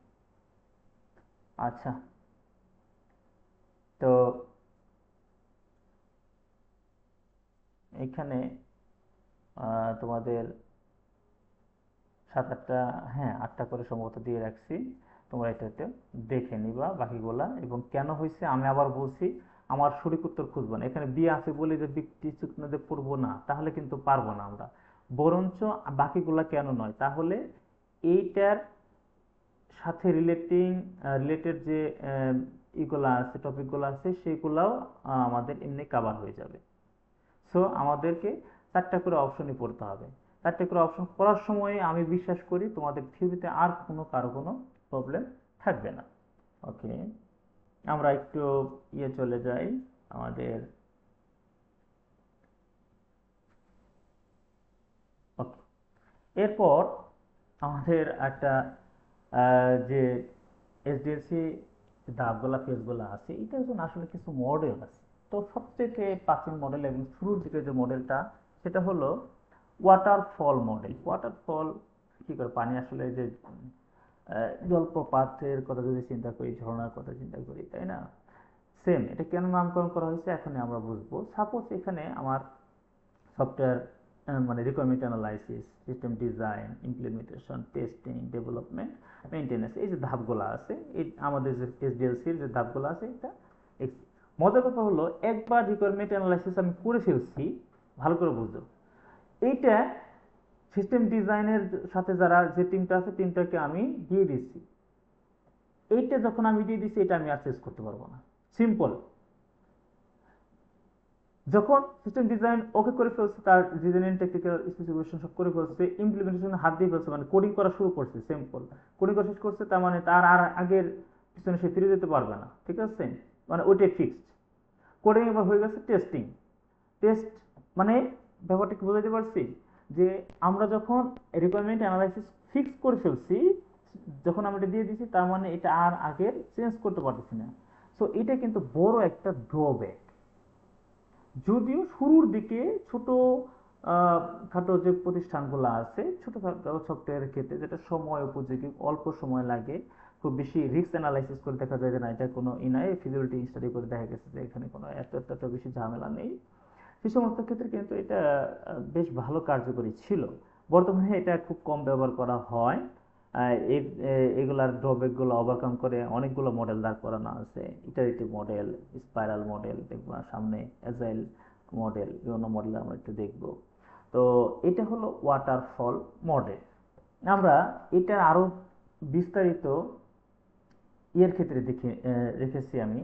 আচ্ছা, তো এখানে তোমাদের 7-8টা, হ্যাঁ 8টা করে সম্ভবত দিয়ে রাখছি, তোমরা এটাতে দেখে নিবা বাকিগুলা, এবং কেন হয়েছে আমি আবার বলছি, আমার সঠিক উত্তর খুঁজবো না, এখানে বি আছে বলে যে বি চিহ্নতে পড়বো না, তাহলে কিন্তু পারবো না আমরা। বরঞ্চ বাকিগুলা কেন নয়, তাহলে এইটার সাথে রিলেটেড যে ইগুলা আছে, টপিকগুলো আছে, সেগুলাও আমাদের এমনি কাভার হয়ে যাবে। সো আমাদেরকে 4টা করে অপশনই পড়তে হবে। 4টে করে অপশন পড়ার সময় আমি বিশ্বাস করি তোমাদের থিওরিতে আর কারো কোনো প্রবলেম থাকবে না। ওকে, আমরা একটু চলে যাই আমাদের। ওকে, এরপর আমাদের একটা যে এসডিএলসি ধাপগুলা ফেজগুলা আছে, এটার জন্য আসলে কিছু মডেল আছে। তো সবথেকে প্রাচীন মডেল এবং শুরুর দিকে যে মডেলটা, সেটা হলো ওয়াটারফল মডেল। ওয়াটারফল কি করে, পানি আসলে যে জলপ্রপাতের কথা যদি চিন্তা করি, ঝর্ণার কথা চিন্তা করি, তাই না? সেম, এটা কেন নামকরণ করা হয়েছে এখন আমরা বুঝবো। সাপোজ এখানে আমার সফটওয়্যার মানে requirement analysis, system design, implementation, testing, development, maintenance, এই যে ধাপগুলো আছে, এই আমাদের যে এসডিএলসির যে ধাপগুলো আছে, এটা মজার কথা হলো একবার রিকোয়ারমেন্ট অ্যানালাইসিস আমি করে ফেলছি, ভালো করে বুঝো, এইটা সিস্টেম ডিজাইনের সাথে যারা যে টিমটা আছে, টিমটাকে আমি দিয়ে দিচ্ছি। এইটা যখন আমি দিয়ে দিচ্ছি, এটা আমি আর চেঞ্জ করতে পারবো না। সিম্পল। যখন সিস্টেম ডিজাইন ওকে করে ফেলছে, তার ডিজাইন টেকনিক্যাল স্পেসিফিকেশন সব করে ফেলছে, ইমপ্লিমেন্টেশন হাত দিয়ে ফেলছে, মানে কোডিং করা শুরু করছে, সিম্পল কোডিং করা শেষ করছে, তার মানে তার আর আগের পিছনে সে ফিরে যেতে পারবে না, ঠিক আছে? মানে ওইটাই ফিক্সড। কোডিং এবার হয়ে গেছে টেস্টিং। টেস্ট মানে ব্যাপারটা কি বোঝাতে পারছি, যে আমরা যখন রিকোয়ারমেন্ট অ্যানালাইসিস ফিক্স করে ফেলছি, যখন আমরা এটা দিয়ে দিচ্ছি, তার মানে এটা আর আগের চেঞ্জ করতে পারতেছি না। সো এটা কিন্তু বড় একটা ড্রব্যাক। যদিও শুরুর দিকে ছোট খাটো যে প্রতিষ্ঠানগুলো আছে, ছোটখাটো সফটওয়্যারের ক্ষেত্রে, যেটা সময় উপযোগী, অল্প সময় লাগে, খুব বেশি রিস্ক অ্যানালাইসিস করে দেখা যায় যে না, এটা কোনো নাই, ফিজিবিলিটি স্টাডি করে দেখা গেছে যে এখানে কোনো এত বেশি ঝামেলা নেই, সে সমস্ত ক্ষেত্রে কিন্তু এটা বেশ ভালো কার্যকরী ছিল। বর্তমানে এটা খুব কম ব্যবহার করা হয়। এগুলার ড্রব্যাকগুলো ওভারকাম করে অনেকগুলো মডেল দাঁড় করানো আছে, ইটারেটিভ মডেল, স্পাইরাল মডেল, দেখবা সামনে অ্যাজাইল মডেল, বিভিন্ন মডেল আমরা একটু দেখব। তো এটা হলো ওয়াটারফল মডেল। আমরা এটা আরো বিস্তারিত ক্ষেত্রে দেখে রেখেছি আমি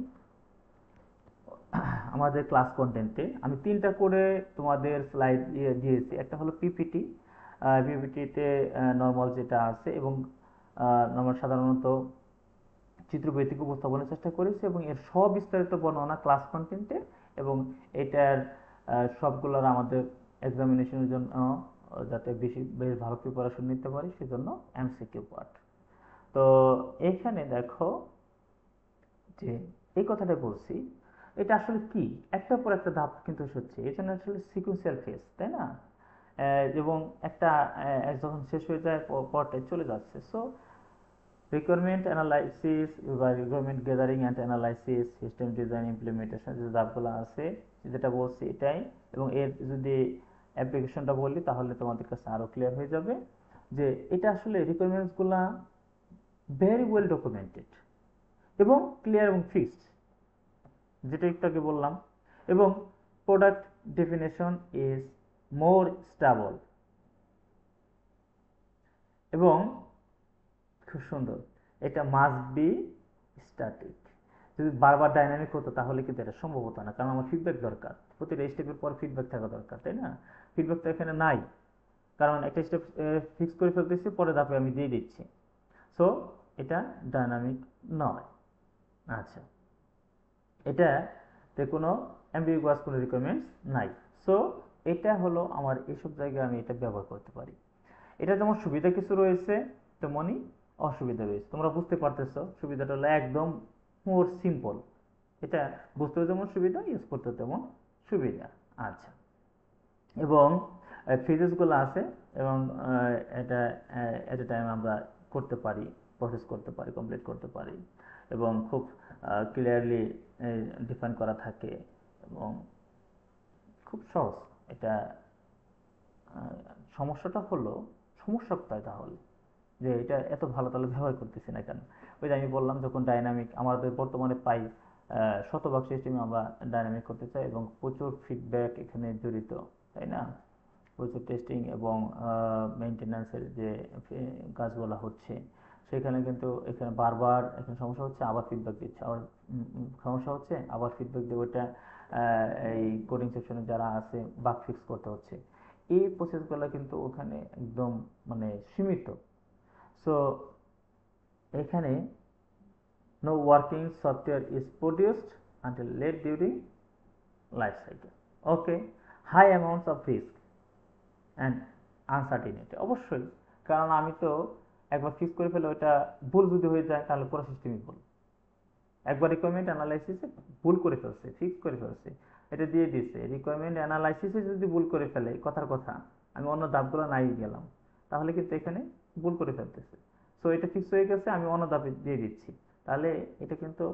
আমাদের ক্লাস কন্টেন্টে। আমি 3টা করে তোমাদের স্লাইড দিয়েছি। একটা হলো পিপিটি, পিপিটিতে নর্মাল যেটা আছে, এবং নর্মাল সাধারণত চিত্রবৈতিক উপস্থাপনের চেষ্টা করেছি, এবং এর সবিস্তারিত বর্ণনা ক্লাস কন্টেন্টে, এবং এটার সবগুলোর আমাদের এক্সামিনেশনের জন্য যাতে বেশ ভালো প্রিপারেশন নিতে পারি, সেজন্য এমসিকিউ পার্ট। তো এইখানে দেখো যে এই কথাটা বলছি, এটা আসলে কি, একটার পর একটা ধাপ কিন্তু হচ্ছে, এটা আসলে সিকুয়েন্সিয়াল ফেজ, তাই না? এবং একটা যখন শেষ হয়ে যায়, পরটায় চলে যাচ্ছে। সো রিকোয়ারমেন্ট অ্যানালাইসিস বা requirement gathering and analysis, system design, implementation, যে ধাপগুলো আছে, যেটা বলছি এটাই। এবং এর যদি অ্যাপ্লিকেশনটা বলি, তাহলে তোমাদের কাছে আরো ক্লিয়ার হয়ে যাবে যে এটা আসলে রিকোয়ারমেন্টসগুলা ভেরি ওয়েল ডকুমেন্টেড এবং ক্লিয়ার এবং ফিক্সড, যেটা একটু আগে বললাম। এবং product definition is more stable, এবং খুব সুন্দর, এটা মাস্ট বি স্ট্যাটিক। যদি বারবার ডাইনামিক হতো তাহলে কিন্তু এটা সম্ভব হতো না, কারণ আমার ফিডব্যাক দরকার, প্রতিটা স্টেপের পর ফিডব্যাক থাকা দরকার, তাই না? ফিডব্যাক তো এখানে নাই, কারণ একটা স্টেপ ফিক্স করে ফেলতেছি, পরে ধাপে আমি দিয়ে দিচ্ছি। সো এটা ডাইনামিক নয়। আচ্ছা, এটাতে কোনো অ্যাম্বিগুয়াস কোনো রিকোয়ারমেন্টস নাই। সো এটা হলো আমার এইসব জায়গায় আমি এটা ব্যবহার করতে পারি। এটা যেমন সুবিধা কিছু রয়েছে, তেমনই অসুবিধা রয়েছে। তোমরা বুঝতে পারতেছো, সুবিধাটা হলো একদম মোর সিম্পল, এটা বুঝতেও যেমন সুবিধা, ইউজ করতে তেমন সুবিধা। আচ্ছা, এবং ফেজেসগুলো আছে, এবং এটা এট এ টাইম আমরা করতে পারি, প্রসেস করতে পারি, কমপ্লিট করতে পারি, এবং খুব ক্লিয়ারলি ডিফাইন করা থাকে, এবং খুব সহজ এটা। সমস্যাটা হলো, সমস্যা কোথায় তাহলে, যে এটা এত ভালো তাহলে ব্যবহার করতেছি না কেন? ওই যে আমি বললাম, যখন ডাইনামিক আমাদের বর্তমানে পাই শতভাগ সিস্টেমে আমরা ডাইনামিক করতে চাই এবং প্রচুর ফিডব্যাক এখানে জড়িত, তাই না? প্রচুর টেস্টিং এবং মেনটেন্যান্সের যে কাজগুলো হচ্ছে, সেখানে কিন্তু এখানে বারবার এখানে সমস্যা হচ্ছে, আবার ফিডব্যাক দিচ্ছে, আবার সমস্যা হচ্ছে, আবার ফিডব্যাক দিয়ে ওইটা এই কোডিং সেকশনে যারা আছে বাগ ফিক্স করতে হচ্ছে। এই প্রসেসগুলো কিন্তু ওখানে একদম মানে সীমিত। সো এখানে no working software is produced until late during life cycle. Okay, high amounts of risk and uncertainty, অবশ্যই, কারণ আমি তো একবার ফিক্স করে ফেলে ওটা ভুল যদি হয়ে যায় তাহলে পুরো সিস্টেমই ভুল। একবার রিকোয়ারমেন্ট অ্যানালাইসিসে ভুল করে ফেলছে, ফিক্স করে ফেলছে, এটা দিয়ে দিচ্ছে, রিকোয়ারমেন্ট অ্যানালাইসিসে যদি ভুল করে ফেলে, কথার কথা আমি অন্য ধাপগুলো নাই গেলাম, তাহলে কিন্তু এখানে ভুল করে ফেলতেছে। সো এটা ফিক্স হয়ে গেছে, আমি অন্য ধাপে দিয়ে দিচ্ছি, তাহলে এটা কিন্তু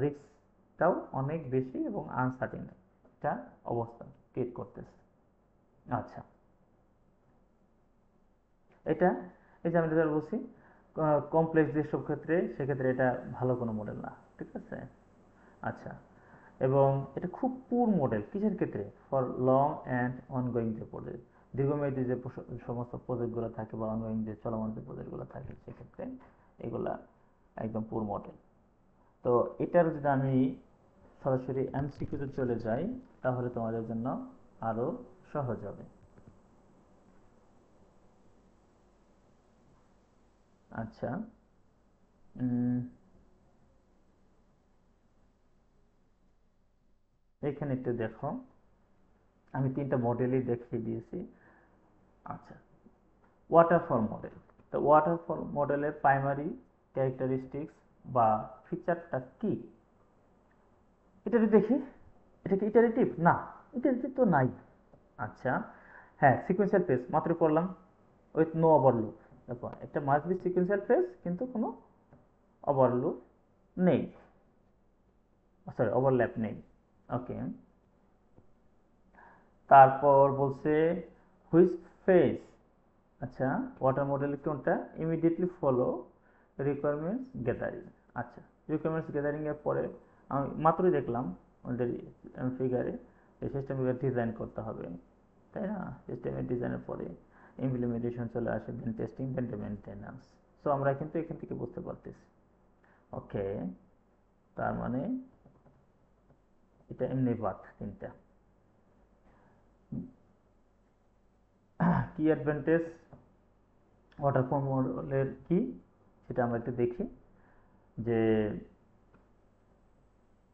রিস্কটাও অনেক বেশি এবং আনসার্টেন একটা অবস্থা ক্রিয়েট করতেছে। আচ্ছা, এটা এই যে আমি যেটা বলছি কমপ্লেক্স যেসব ক্ষেত্রে, সেক্ষেত্রে এটা ভালো কোনো মডেল না, ঠিক আছে? আচ্ছা, এবং এটা খুব পুর মডেল কিসের ক্ষেত্রে? ফর লং অ্যান্ড অনগোয়িং যে প্রজেক্ট, দীর্ঘমেয়াদী যে সমস্ত প্রজেক্টগুলো থাকে বা অনগোয়িং যে চলমান যে প্রজেক্টগুলো থাকে, সেক্ষেত্রে এগুলা একদম পুর মডেল। তো এটার যদি আমি সরাসরি এমসিকিউতে চলে যাই, তাহলে তোমাদের জন্য আরো সহজ হবে। আচ্ছা, এখানে একটু দেখো, আমি তিনটা মডেলই দেখিয়ে দিয়েছি। আচ্ছা, ওয়াটারফল মডেল, তো ওয়াটারফল মডেলের প্রাইমারি ক্যারেক্টারিস্টিক্স বা ফিচারটা কি, এটা যদি দেখি, এটা কি ইটারেটিভ? না, ইটারেটিভ তো নাই। আচ্ছা, হ্যাঁ, সিকোয়েন্সিয়াল ফেজ মাত্র পড়লাম, উইথ নো ওভারলুপ। দেখো, একটা মাস্ট বি সিকোয়েন্সিয়াল ফেজ, কিন্তু কোনো ওভারলুপ নেই, সরি ওভারল্যাপ নেই। ওকে, তারপর বলছে হুইচ ফেজ, আচ্ছা, ওয়াটার মডেল কোনটা? Immediately follow requirements gathering. আচ্ছা, রিকোয়ারমেন্টস গ্যাদারিং এর পরে আমি মাত্রই দেখলাম অলরেডি ফিগারে, এই সিস্টেমকে ডিজাইন করতে হবে, তাই না? সিস্টেমের ডিজাইনের পরে ইমপ্লিমেন্টেশন চলে আসে, দেন টেস্টিং, দেন মেনটেন্যান্স। সো আমরা কিন্তু এখান থেকে বুঝতে পারতেছি। ওকে, তার মানে এটা এমনি বাদ তিনটা। কি অ্যাডভান্টেজ ওয়াটারফল মডেলের কি, সেটা আমরা একটু দেখি, যে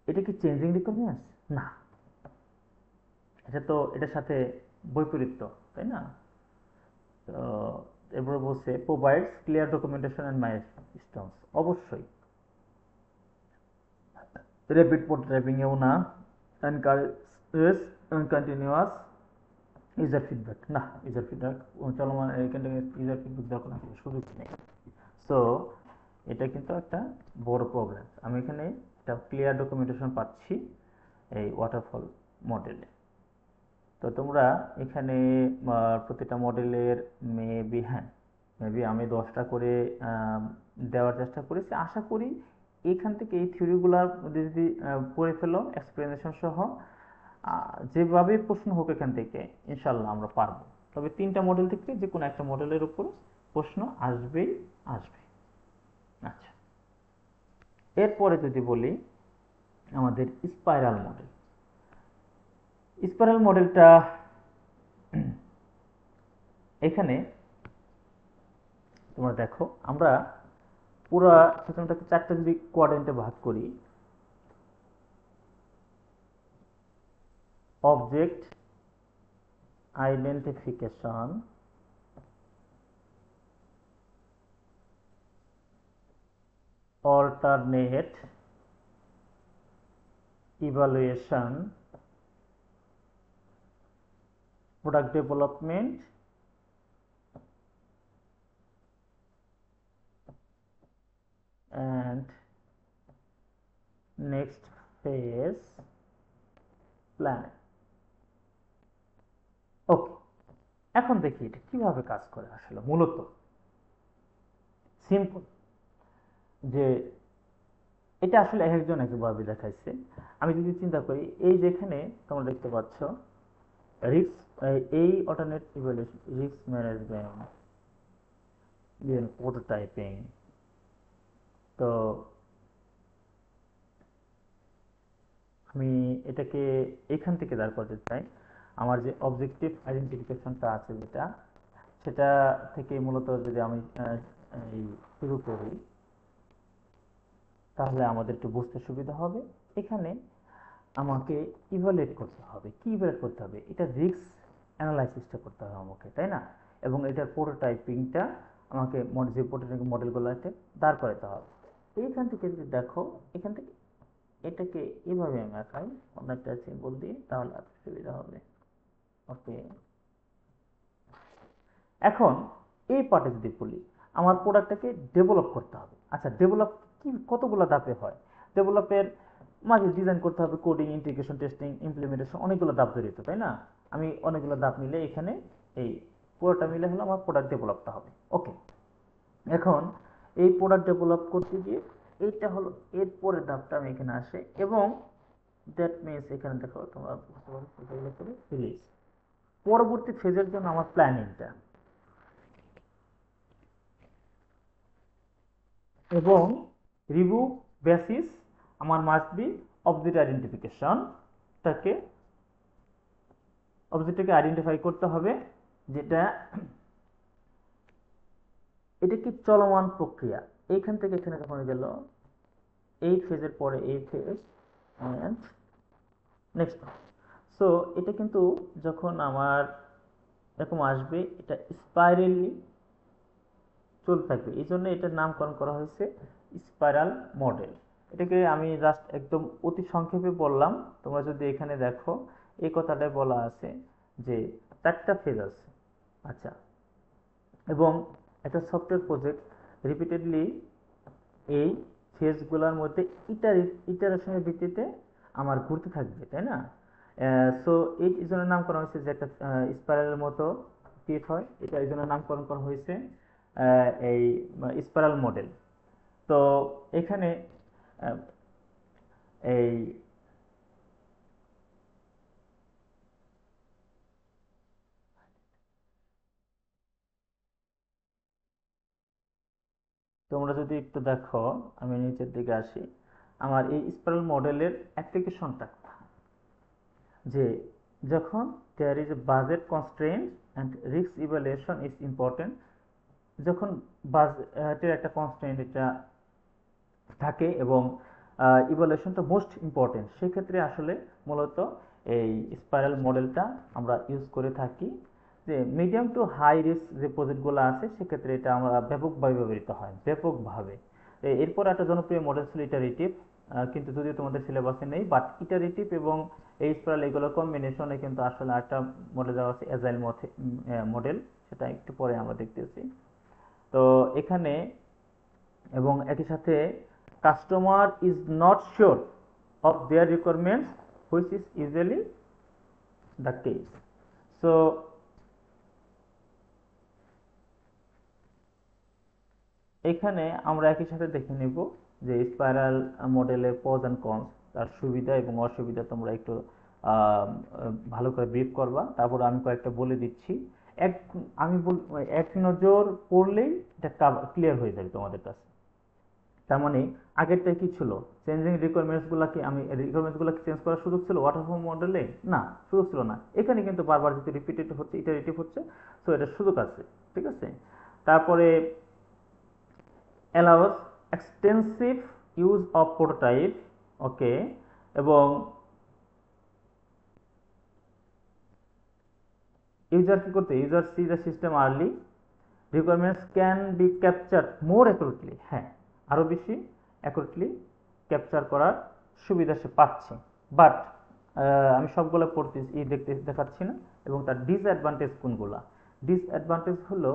এটা কি চেঞ্জিং রিকোয়ারমেন্টস? না, এটা তো এটার সাথে বৈপরীত্য, তাই না? তো এরপরে বলছে provides clear documentation and milestones, অবশ্যই। র্যাপিড প্রোটোটাইপিং এও না, এনকারেজ কন্টিনিউয়াস ইউজার ফিডব্যাক, না, ইউজার ফিডব্যাক চলমান, এখান থেকে ইউজার ফিডব্যাক দেওয়ার কোনো সুযোগ নেই। সো এটা কিন্তু একটা বড় প্রবলেম। আমি এখানে একটা ক্লিয়ার ডকুমেন্টেশন পাচ্ছি এই ওয়াটারফল মডেলে। তো তোমরা এখানে প্রতিটা মডেলের মেবি, হ্যাঁ, মেবি আমি 10টা করে দেওয়ার চেষ্টা করেছি, আশা করি এখান থেকে এই থিওরিগুলার যদি পড়ে ফেলো এক্সপ্লেনেশন সহ, যেভাবে প্রশ্ন হোক এখান থেকে ইনশাল্লাহ আমরা পারবো। তবে তিনটা মডেল থেকে যে কোনো একটা মডেলের উপর প্রশ্ন আসবেই আসবে। আচ্ছা, এরপরে যদি বলি আমাদের স্পাইরাল মডেল। স্পাইরাল মডেলটা এখানে তোমরা দেখো, আমরা পুরো সিস্টেমটাকে 4টা যদি কোয়াড্রেন্টে ভাগ করি, object identification, alternate evaluation, product development, and next phase planning. ওকে, এখন দেখি এটা কিভাবে কাজ করে। আসলে মূলত সিম্পল, যে এটা আসলে এক একজন একভাবে দেখাইছে। আমি যদি চিন্তা করি, এই যেখানে তোমরা দেখতে পাচ্ছ রিস্ক, এই alternate evaluation, risk management, prototyping, তো আমি এটাকে এখান থেকে দাঁড় করতে চাই। আমার যে অবজেক্টিভ আইডেন্টিফিকেশনটা আছে যেটা, সেটা থেকে মূলত যদি আমি এই শুরু করি, তাহলে আমাদের একটু বুঝতে সুবিধা হবে। এখানে আমাকে ইভালুয়েট করতে হবে। কি ইভালুয়েট করতে হবে? এটা রিস্ক অ্যানালাইসিসটা করতে হবে আমাকে, তাই না? এবং এটার প্রোটোটাইপিংটা আমাকে যে প্রোটোটাইপিং মডেলগুলোতে দাঁড় করাতে হবে। এইখান থেকে যদি দেখো, এখান থেকে এটাকে এভাবে আমি আঁকাই অন্য একটা সিম্বল দিয়ে, তাহলে আর সুবিধা হবে। ওকে, এখন এই পার্টে যদি বলি, আমার প্রোডাক্টটাকে ডেভেলপ করতে হবে। আচ্ছা, ডেভেলপ কি কতগুলো ধাপে হয়? ডেভেলপের মাঝে ডিজাইন করতে হবে, কোডিং, ইন্টিগ্রেশন, টেস্টিং, ইমপ্লিমেন্টেশন, অনেকগুলো ধাপ জড়িত, তাই না? আমি অনেকগুলো ধাপ মিলে এখানে এই পুরোটা মিলে হলো আমার প্রোডাক্ট ডেভেলপটা হবে। ওকে, এখন এই প্রোডাক্ট ডেভেলপ করতে গিয়ে এইটা হলো এর পরের ধাপটা আমি এখানে আসে, এবং দ্যাট মিনস এখানে দেখো তোমরা রিলিজ। পরবর্তী ফেজের জন্য আমার প্ল্যানিংটা, এবং রিভিউ বেসিস আমার মাস্ট বি অবজেক্ট আইডেন্টিফিকেশনটাকে, অবজেক্টটাকে আইডেন্টিফাই করতে হবে, যেটা এটা কি চলমান প্রক্রিয়া। এইখান থেকে এখানে যখন গেল, এই ফেজের পরে এই ফেজ অ্যান্ড নেক্সট। সো এটা কিন্তু যখন আমার এরকম আসবে, এটা স্পাইরালি চলতে থাকবে। এই জন্য এটার নামকরণ করা হয়েছে স্পাইরাল মডেল। এটাকে আমি জাস্ট একদম অতি সংক্ষেপে বললাম। তোমরা যদি এখানে দেখো, এই কথাটাই বলা আছে যে 4টা ফেজ আছে। আচ্ছা, এবং একটা সফটওয়্যার প্রজেক্ট রিপিটেডলি এই ফেজগুলোর মধ্যে ইটারেশনের ভিত্তিতে আমার ঘুরতে থাকবে, তাই না? সো এই জন্য নামকরণ হয়েছে যে একটা স্পাইরালের মতো ক্রিয়েট হয়, এটা এই জন্য নামকরণ করা হয়েছে এই স্পাইরাল মডেল। তো এখানে এই তোমরা যদি একটু দেখো, আমি নিচের দিকে আসি, আমার এই স্পাইরাল মডেলের অ্যাপ্লিকেশনটা, যে যখন there is a budget constraint and risk evaluation is important, যখন বাজেটের একটা কনস্ট্রেন্ট এটা থাকে এবং ইভালুয়েশনটা মোস্ট ইম্পর্টেন্ট, সেক্ষেত্রে আসলে মূলত এই স্পাইরাল মডেলটা আমরা ইউজ করে থাকি। যে মিডিয়াম টু হাই রিস্ক যে প্রজেক্টগুলো আছে, সেক্ষেত্রে এটা আমরা ব্যাপকভাবে ব্যবহৃত হয়, ব্যাপকভাবে। এরপর একটা জনপ্রিয় মডেল ছিল ইটারেটিভ, কিন্তু যদিও তোমাদের সিলেবাসে নেই, বাট ইটারেটিভ এবং এই স্পাইরাল এগুলোর কম্বিনেশনে কিন্তু আসলে একটা মডেল দেওয়া আছে অ্যাজাইল মডেল, সেটা একটু পরে আমরা দেখতেছি। তো এখানে এবং একই সাথে customer is not sure of their requirements, which is usually the case. So এখানে আমরা একই সাথে দেখে নেব যে স্পাইরাল মডেলের প্রজ অ্যান্ড কনস, তার সুবিধা এবং অসুবিধা তোমরা একটু ভালো করে ব্রিফ করবা, তারপর আমি কয়েকটা বলে দিচ্ছি। এক আমি এক নজর পড়লেই এটা ক্লিয়ার হয়ে যাবে তোমাদের কাছে। তার মানে আগেরটা কি ছিল? চেঞ্জিং রিকোয়ারমেন্টসগুলোকে আমি রিকোয়ারমেন্টসগুলোকে চেঞ্জ করার সুযোগ ছিল ওয়াটারফল মডেলে? না, সুযোগ ছিল না। এখানে কিন্তু বারবার যদি রিপিটেড হচ্ছে, ইটারেটিভ হচ্ছে, সো এটা সুযোগ আছে, ঠিক আছে? তারপরে allows extensive use of prototype, okay, এবং ইউজার কি করতে, user see the system early, requirements can be capture more accurately, হ্যাঁ, আরও বেশি অ্যাকুরেটলি ক্যাপচার করার সুবিধা সে পাচ্ছে। বাট আমি সবগুলো পড়তে দেখাচ্ছি না। এবং তার ডিসঅ্যাডভান্টেজ কোনগুলা? ডিসঅ্যাডভান্টেজ হলো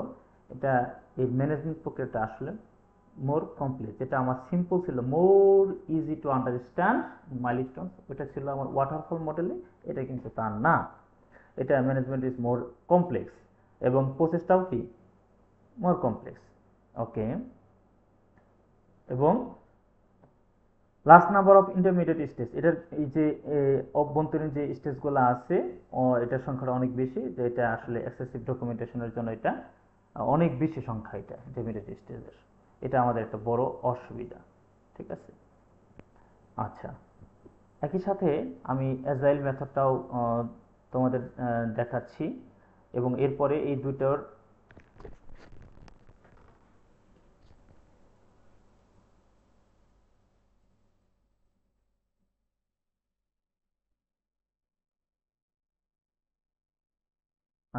এটা এই ম্যানেজমেন্ট প্রক্রিয়াটা আসলে মোর কমপ্লেক্স। যেটা আমার সিম্পল ছিল, মোর ইজি টু আন্ডারস্ট্যান্ড মাইলস্টোন, ওটা ছিল আমার ওয়াটারফল মডেলে, এটা কিন্তু তা না। এটা ম্যানেজমেন্ট ইজ মোর কমপ্লেক্স, এবং প্রসেসটাও কি মোর কমপ্লেক্স, ওকে। এবং last number of intermediate stage, এটার এই যে অভ্যন্তরীণ যে স্টেজগুলো আছে এটার সংখ্যাটা অনেক বেশি, যে এটা আসলে এক্সেসিভ ডকুমেন্টেশনের জন্য এটা অনেক বেশি সংখ্যা, এটা ইন্টারমিডিয়েট স্টেজের, এটা আমাদের একটা বড় অসুবিধা। ঠিক আছে। আচ্ছা, একই সাথে আমি অ্যাজাইল মেথডটাও তোমাদের দেখাচ্ছি, এবং এরপরে এই দুটোর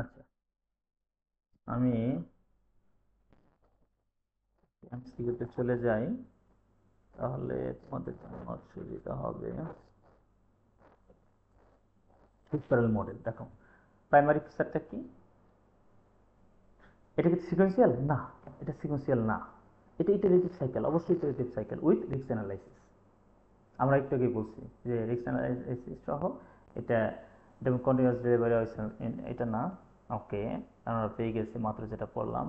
আচ্ছা, আমি এমসিকিউতে চলে যাই, তাহলে তোমাদের জন্য সুবিধা হবে। প্যারাল মডেল দেখো, প্রাইমারি ফিচারটা কি? এটা কি সিকোয়েন্সিয়াল? না, এটা সিকোয়েন্সিয়াল না, এটা ইটারেটিভ সাইকেল, অবশ্যই iterative cycle with risk analysis. আমরা একটু আগে বলছি যে রিস্ক অ্যানালাইসিস সহ এটা, যেমন কন্টিনিউয়াস ডেলিভারি এটা না। ওকে, আমরা পেয়ে গেছি মাত্র যেটা পড়লাম।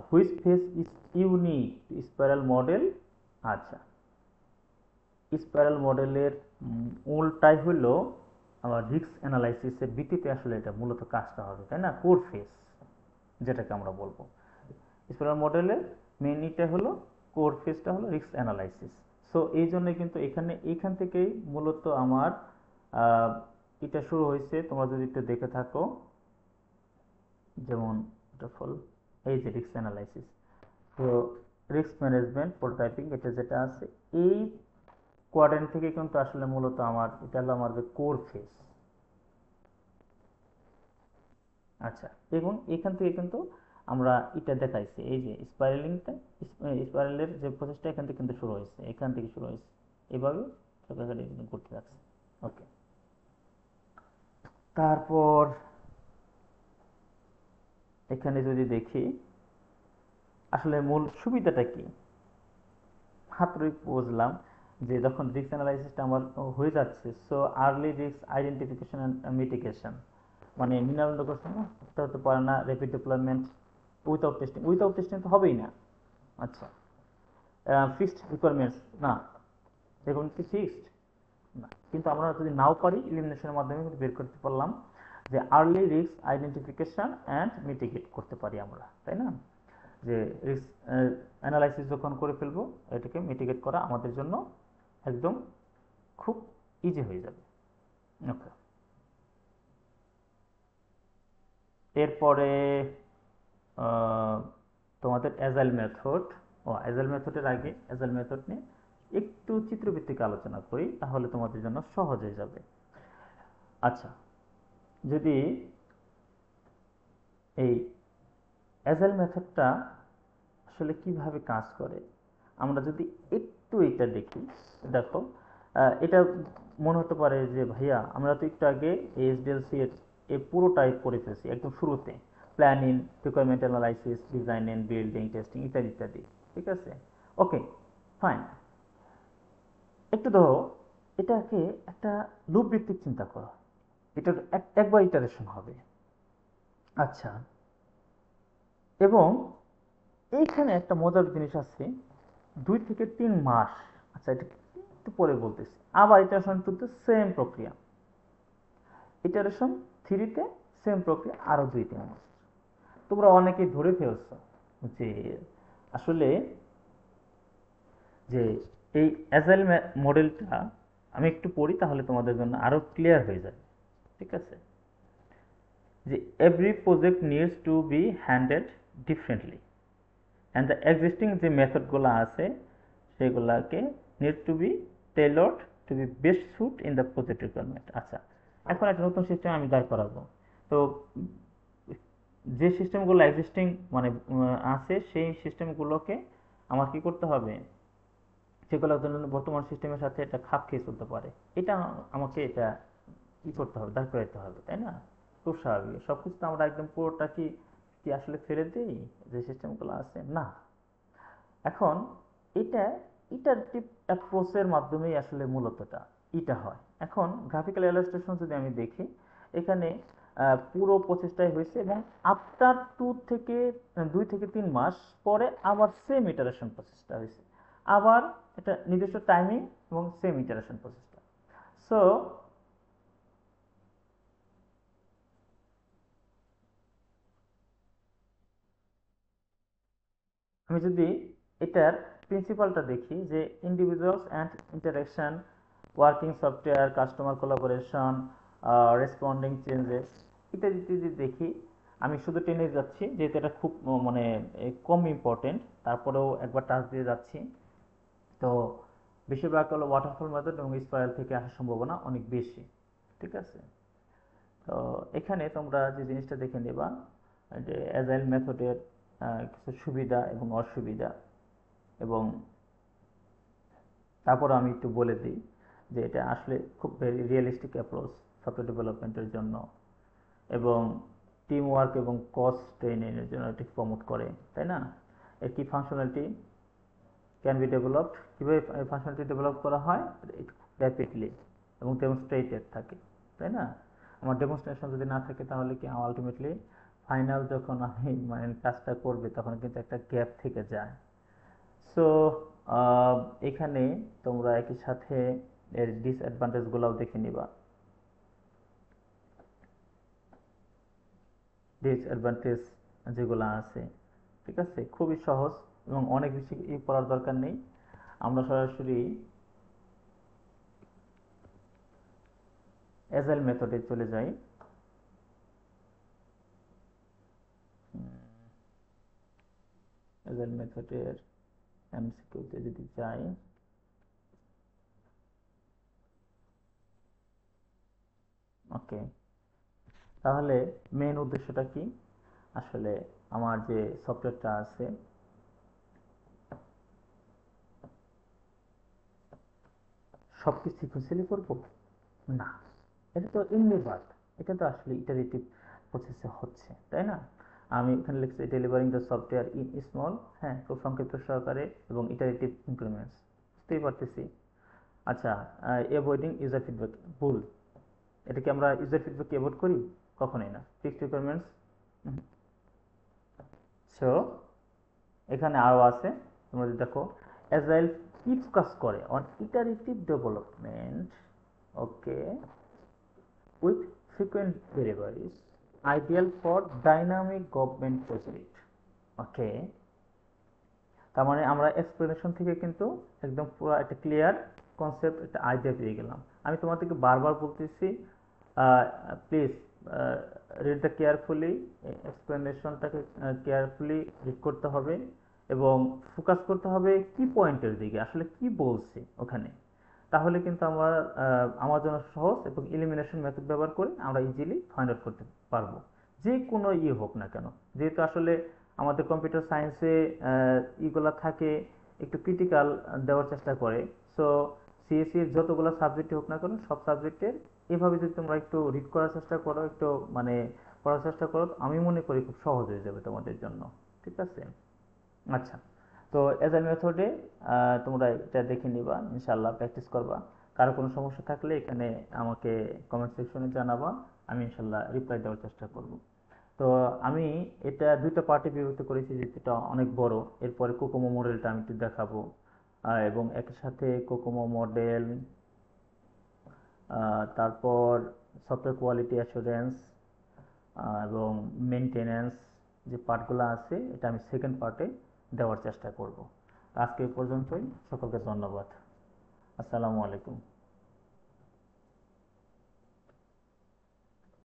Which face is unique spiral model. আচ্ছা, স্পাইরাল মডেলের মূলটাই হলো আমার রিস্ক অ্যানালাইসিসের ভিত্তিতে আসলে এটা মূলত কাজটা হবে, তাই না? কোর ফেস যেটাকে আমরা বলবো, স্পাইরাল মডেলের মেইনটা হলো কোর ফেসটা হলো রিস্ক অ্যানালাইসিস। সো এই জন্য কিন্তু এইখান থেকেই মূলত আমার এটা শুরু হয়েছে। তোমরা যদি একটু দেখে থাকো, যেমন এটা ফল, এই যে রিস্ক অ্যানালাইসিস, তো রিস্ক ম্যানেজমেন্ট প্রোটোটাইপিং, এটা যেটা আছে এই কোয়াড্রেন্ট থেকে কিন্তু আসলে মূলত আমার এটা হলো আমার যে কোর ফেস। আচ্ছা, এবং এখান থেকে কিন্তু আমরা এটা দেখাইছি, এই যে স্পাইরালিংটা, স্পাইরালের যে প্রসেসটা এখান থেকে কিন্তু শুরু হয়েছে, এখান থেকে শুরু হয়েছে, এভাবে চক্রাকারে করতে থাকছে। ওকে, তারপর এখানে যদি দেখি আসলে মূল সুবিধাটা কি, মাত্রই বুঝলাম যে যখন রিস্ক অ্যানালাইসিসটা আমার হয়ে যাচ্ছে, so early risk identification and mitigation, মানে মিনারেল লোকেশন হতে পারে না, র্যাপিড ডিপ্লয়মেন্ট উইথাউট টেস্টিং তো হবেই না। আচ্ছা, ফিক্সড রিকোয়ারমেন্টস না, এরকম কি ফিক্সড না, কিন্তু আমরা যদি নাও পারি ইলিমিনেশনের মাধ্যমে কিন্তু বের করতে পারলাম যে early risk identification and mitigate করতে পারি আমরা, তাই না? যে রিস্ক অ্যানালাইসিস যখন করে ফেলবো, এটাকে মিটিগেট করা আমাদের জন্য একদম খুব ইজি হয়ে যাবে। ওকে, এরপরে তোমাদের অ্যাজাইল মেথড, অ্যাজাইল মেথডের আগে অ্যাজাইল মেথড নিয়ে একটু চিত্রভিত্তিক আলোচনা করি, তাহলে তোমাদের জন্য সহজ হয়ে যাবে। আচ্ছা, যদি এই অ্যাজাইল মেথডটা আসলে কিভাবে কাজ করে, আমরা যদি একটু এটা দেখি, দেখো এটা মনে হতে পারে যে ভাইয়া আমরা তো একটু আগে এসডিএলসি এর এই পুরো টাইপ করে ফেলছি একদম শুরুতে, planning, requirement analysis, designing, building, testing ইত্যাদি ইত্যাদি। ঠিক আছে, ওকে, ফাইন। একটু ধরো এটাকে একটা লুপ ভিত্তিক চিন্তা করো, এটার একবার ইটারেশন হবে। আচ্ছা, এবং এইখানে একটা মজার জিনিস আছে, 2 থেকে 3 মাস। আচ্ছা, এটা একটু পরে বলতেছি। আবার ইটারেশন টুতে সেম প্রক্রিয়া, ইটারেশন থ্রিতে সেম প্রক্রিয়া, আরো 2-3 মাস। তোমরা অনেকেই ধরে ফেলছো যে আসলে যে এই অ্যাজাইল মডেলটা, আমি একটু পড়ি তাহলে তোমাদের জন্য আরো ক্লিয়ার হয়ে যাবে। ঠিক আছে, যে every project needs to be handled differently, and the existing যে মেথডগুলো আছে সেগুলোকে need to be tailored to be best suit in the project requirement. আচ্ছা, এখন একটা নতুন সিস্টেম আমি দাঁড় করাবো, তো যে সিস্টেমগুলো এক্সিস্টিং মানে আছে সেই সিস্টেমগুলোকে আমার কি করতে হবে, সেগুলো বর্তমান সিস্টেমের সাথে এটা খাপ খেয়ে চলতে পারে, এটা আমাকে এটা কি করতে হবে, দাঁড় করাতে হবে, তাই না? খুব স্বাভাবিক, সব কিছু তো আমরা একদম পুরোটা কি কি আসলে ফেলে দিই যে সিস্টেমগুলো আছে না। এখন এটা ইটারেটিভ অ্যাপ্রোচের মাধ্যমেই আসলে মূলত এটা হয়। এখন গ্রাফিক্যাল ইলাস্ট্রেশন যদি আমি দেখি, এখানে পুরো প্রসেসটাই হয়েছে, এবং আফটার 2 থেকে 3 মাস পরে আবার সেম ইটারেশন প্রসেসটা হয়েছে। আবার এটা নির্দিষ্ট টাইমিং এবং সেম ইটারেশন প্রসেসটা। সো আমি যদি এটার প্রিন্সিপালটা দেখি যে individuals and interaction, working software, customer collaboration, responding changes, এটা যদি দেখি, আমি শুধু টেনে যাচ্ছি যেহেতু এটা খুব মানে কম ইম্পর্টেন্ট, তারপরেও একবার টাচ দিয়ে যাচ্ছি। তো বেশিরভাগ হলো ওয়াটারফল মেথড এবং স্পাইরাল থেকে আসার সম্ভাবনা অনেক বেশি। ঠিক আছে, তো এখানে তোমরা যে জিনিসটা দেখে নেবা যে অ্যাজাইল মেথডের কিছু সুবিধা এবং অসুবিধা, এবং তারপর আমি একটু বলে দিই যে এটা আসলে খুব ভেরি রিয়েলিস্টিক অ্যাপ্রোচ সফটওয়্যার ডেভেলপমেন্টের জন্য, এবং টিম ওয়ার্ক এবং কস্ট ট্রেনিংয়ের জন্য এটি প্রমোট করে, তাই না? এর কি ফাংশনালিটি ক্যান বি ডেভেলপড, কীভাবে ফাংশনালিটি ডেভেলপ করা হয় র্যাপিডলি এবং ডেমনস্ট্রেটেড থাকে, তাই না? আমার ডেমনস্ট্রেশন যদি না থাকে তাহলে কি আলটিমেটলি ফাইনাল যখন আমি মানে কাজটা করবে তখন কিন্তু একটা গ্যাপ থেকে যায়। সো এখানে তোমরা একই সাথে এর ডিসঅ্যাডভান্টেজগুলোও দেখে নিবা। ডিসঅ্যাডভান্টেজ যেগুলো আছে, ঠিক আছে, খুবই সহজ এবং অনেক বেশি পড়ার দরকার নেই। আমরা সরাসরি অ্যাজাইল মেথডে চলে যাই। অ্যাজাইল মেথডের এমসিকিউতে যদি যাই, ওকে, তাহলে মেন উদ্দেশ্যটা কি? আসলে আমার যে সফটওয়্যারটা আছে সব কি সিকুয়েন্সিয়ালি করবো? না, এটা তো ইনলিভার্ট, এটা তো আসলে ইটারেটিভ প্রসেসে হচ্ছে, তাই না? আমি এখানে লিখছি delivering the software in small, হ্যাঁ, খুব সংক্ষিপ্ত সহকারে এবং ইটারেটিভ ইনক্রিমেন্টস, বুঝতেই পারতেছি। আচ্ছা, অ্যাভয়েডিং ইউজার ফিডব্যাক, ভুল। এটা কি আমরা ইউজার ফিডব্যাক অ্যাভয়েড করি? কখনোই না। Fixed requirements. সো এখানে আরও আছে, তোমরা যদি দেখো অ্যাজাইল কি ফোকাস করে on iterative development, okay, with frequent deliveries, ideal for dynamic government project. Okay, তার মানে আমরা এক্সপ্লেনেশন থেকে কিন্তু একদম পুরো একটা ক্লিয়ার কনসেপ্ট, একটা আইডিয়া পেয়ে গেলাম। আমি তোমাদেরকে বারবার বলতেছি, প্লিজ রিড দ্য কেয়ারফুলি, এক্সপ্লেনেশনটাকে কেয়ারফুলি রিড করতে হবে এবং ফোকাস করতে হবে কি পয়েন্টের দিকে, আসলে কি বলছে ওখানে। তাহলে কিন্তু আমার আমার জন্য সহজ এবং এলিমিনেশন মেথড ব্যবহার করে আমরা ইজিলি ফাইন্ড আউট করতে পারবো, যে কোনো হোক না কেন। যেহেতু আসলে আমাদের কম্পিউটার সায়েন্সে ইগুলা থাকে একটু ক্রিটিক্যাল দেওয়ার চেষ্টা করে। সো সিএসসি এর যতগুলো সাবজেক্টই হোক না কেন সব সাবজেক্টের এভাবে যদি তোমরা একটু রিড করার চেষ্টা করো, একটু মানে পড়ার চেষ্টা করো, আমি মনে করি খুব সহজ হয়ে যাবে তোমাদের জন্য। ঠিক আছে, আচ্ছা। তো এজাইল মেথডে তোমরা এটা দেখে নিবা, ইনশাল্লাহ প্র্যাকটিস করবা। কারো কোনো সমস্যা থাকলে এখানে আমাকে কমেন্ট সেকশনে জানাবা, আমি ইনশাল্লাহ রিপ্লাই দেওয়ার চেষ্টা করব। তো আমি এটা দুইটা পার্টে বিভক্ত করেছি যেহেতু এটা অনেক বড়। এরপরে কোকোমো মডেলটা আমি একটু দেখাবো, এবং একই সাথে কোকোমো মডেল, তারপর সফটওয়্যার কোয়ালিটি অ্যাসুরেন্স এবং মেনটেন্যান্স যে পার্টগুলো আছে এটা আমি সেকেন্ড পার্টে দেওয়ার চেষ্টা করব। আজকে এই পর্যন্তই, সকলকে ধন্যবাদ। আসসালামু আলাইকুম।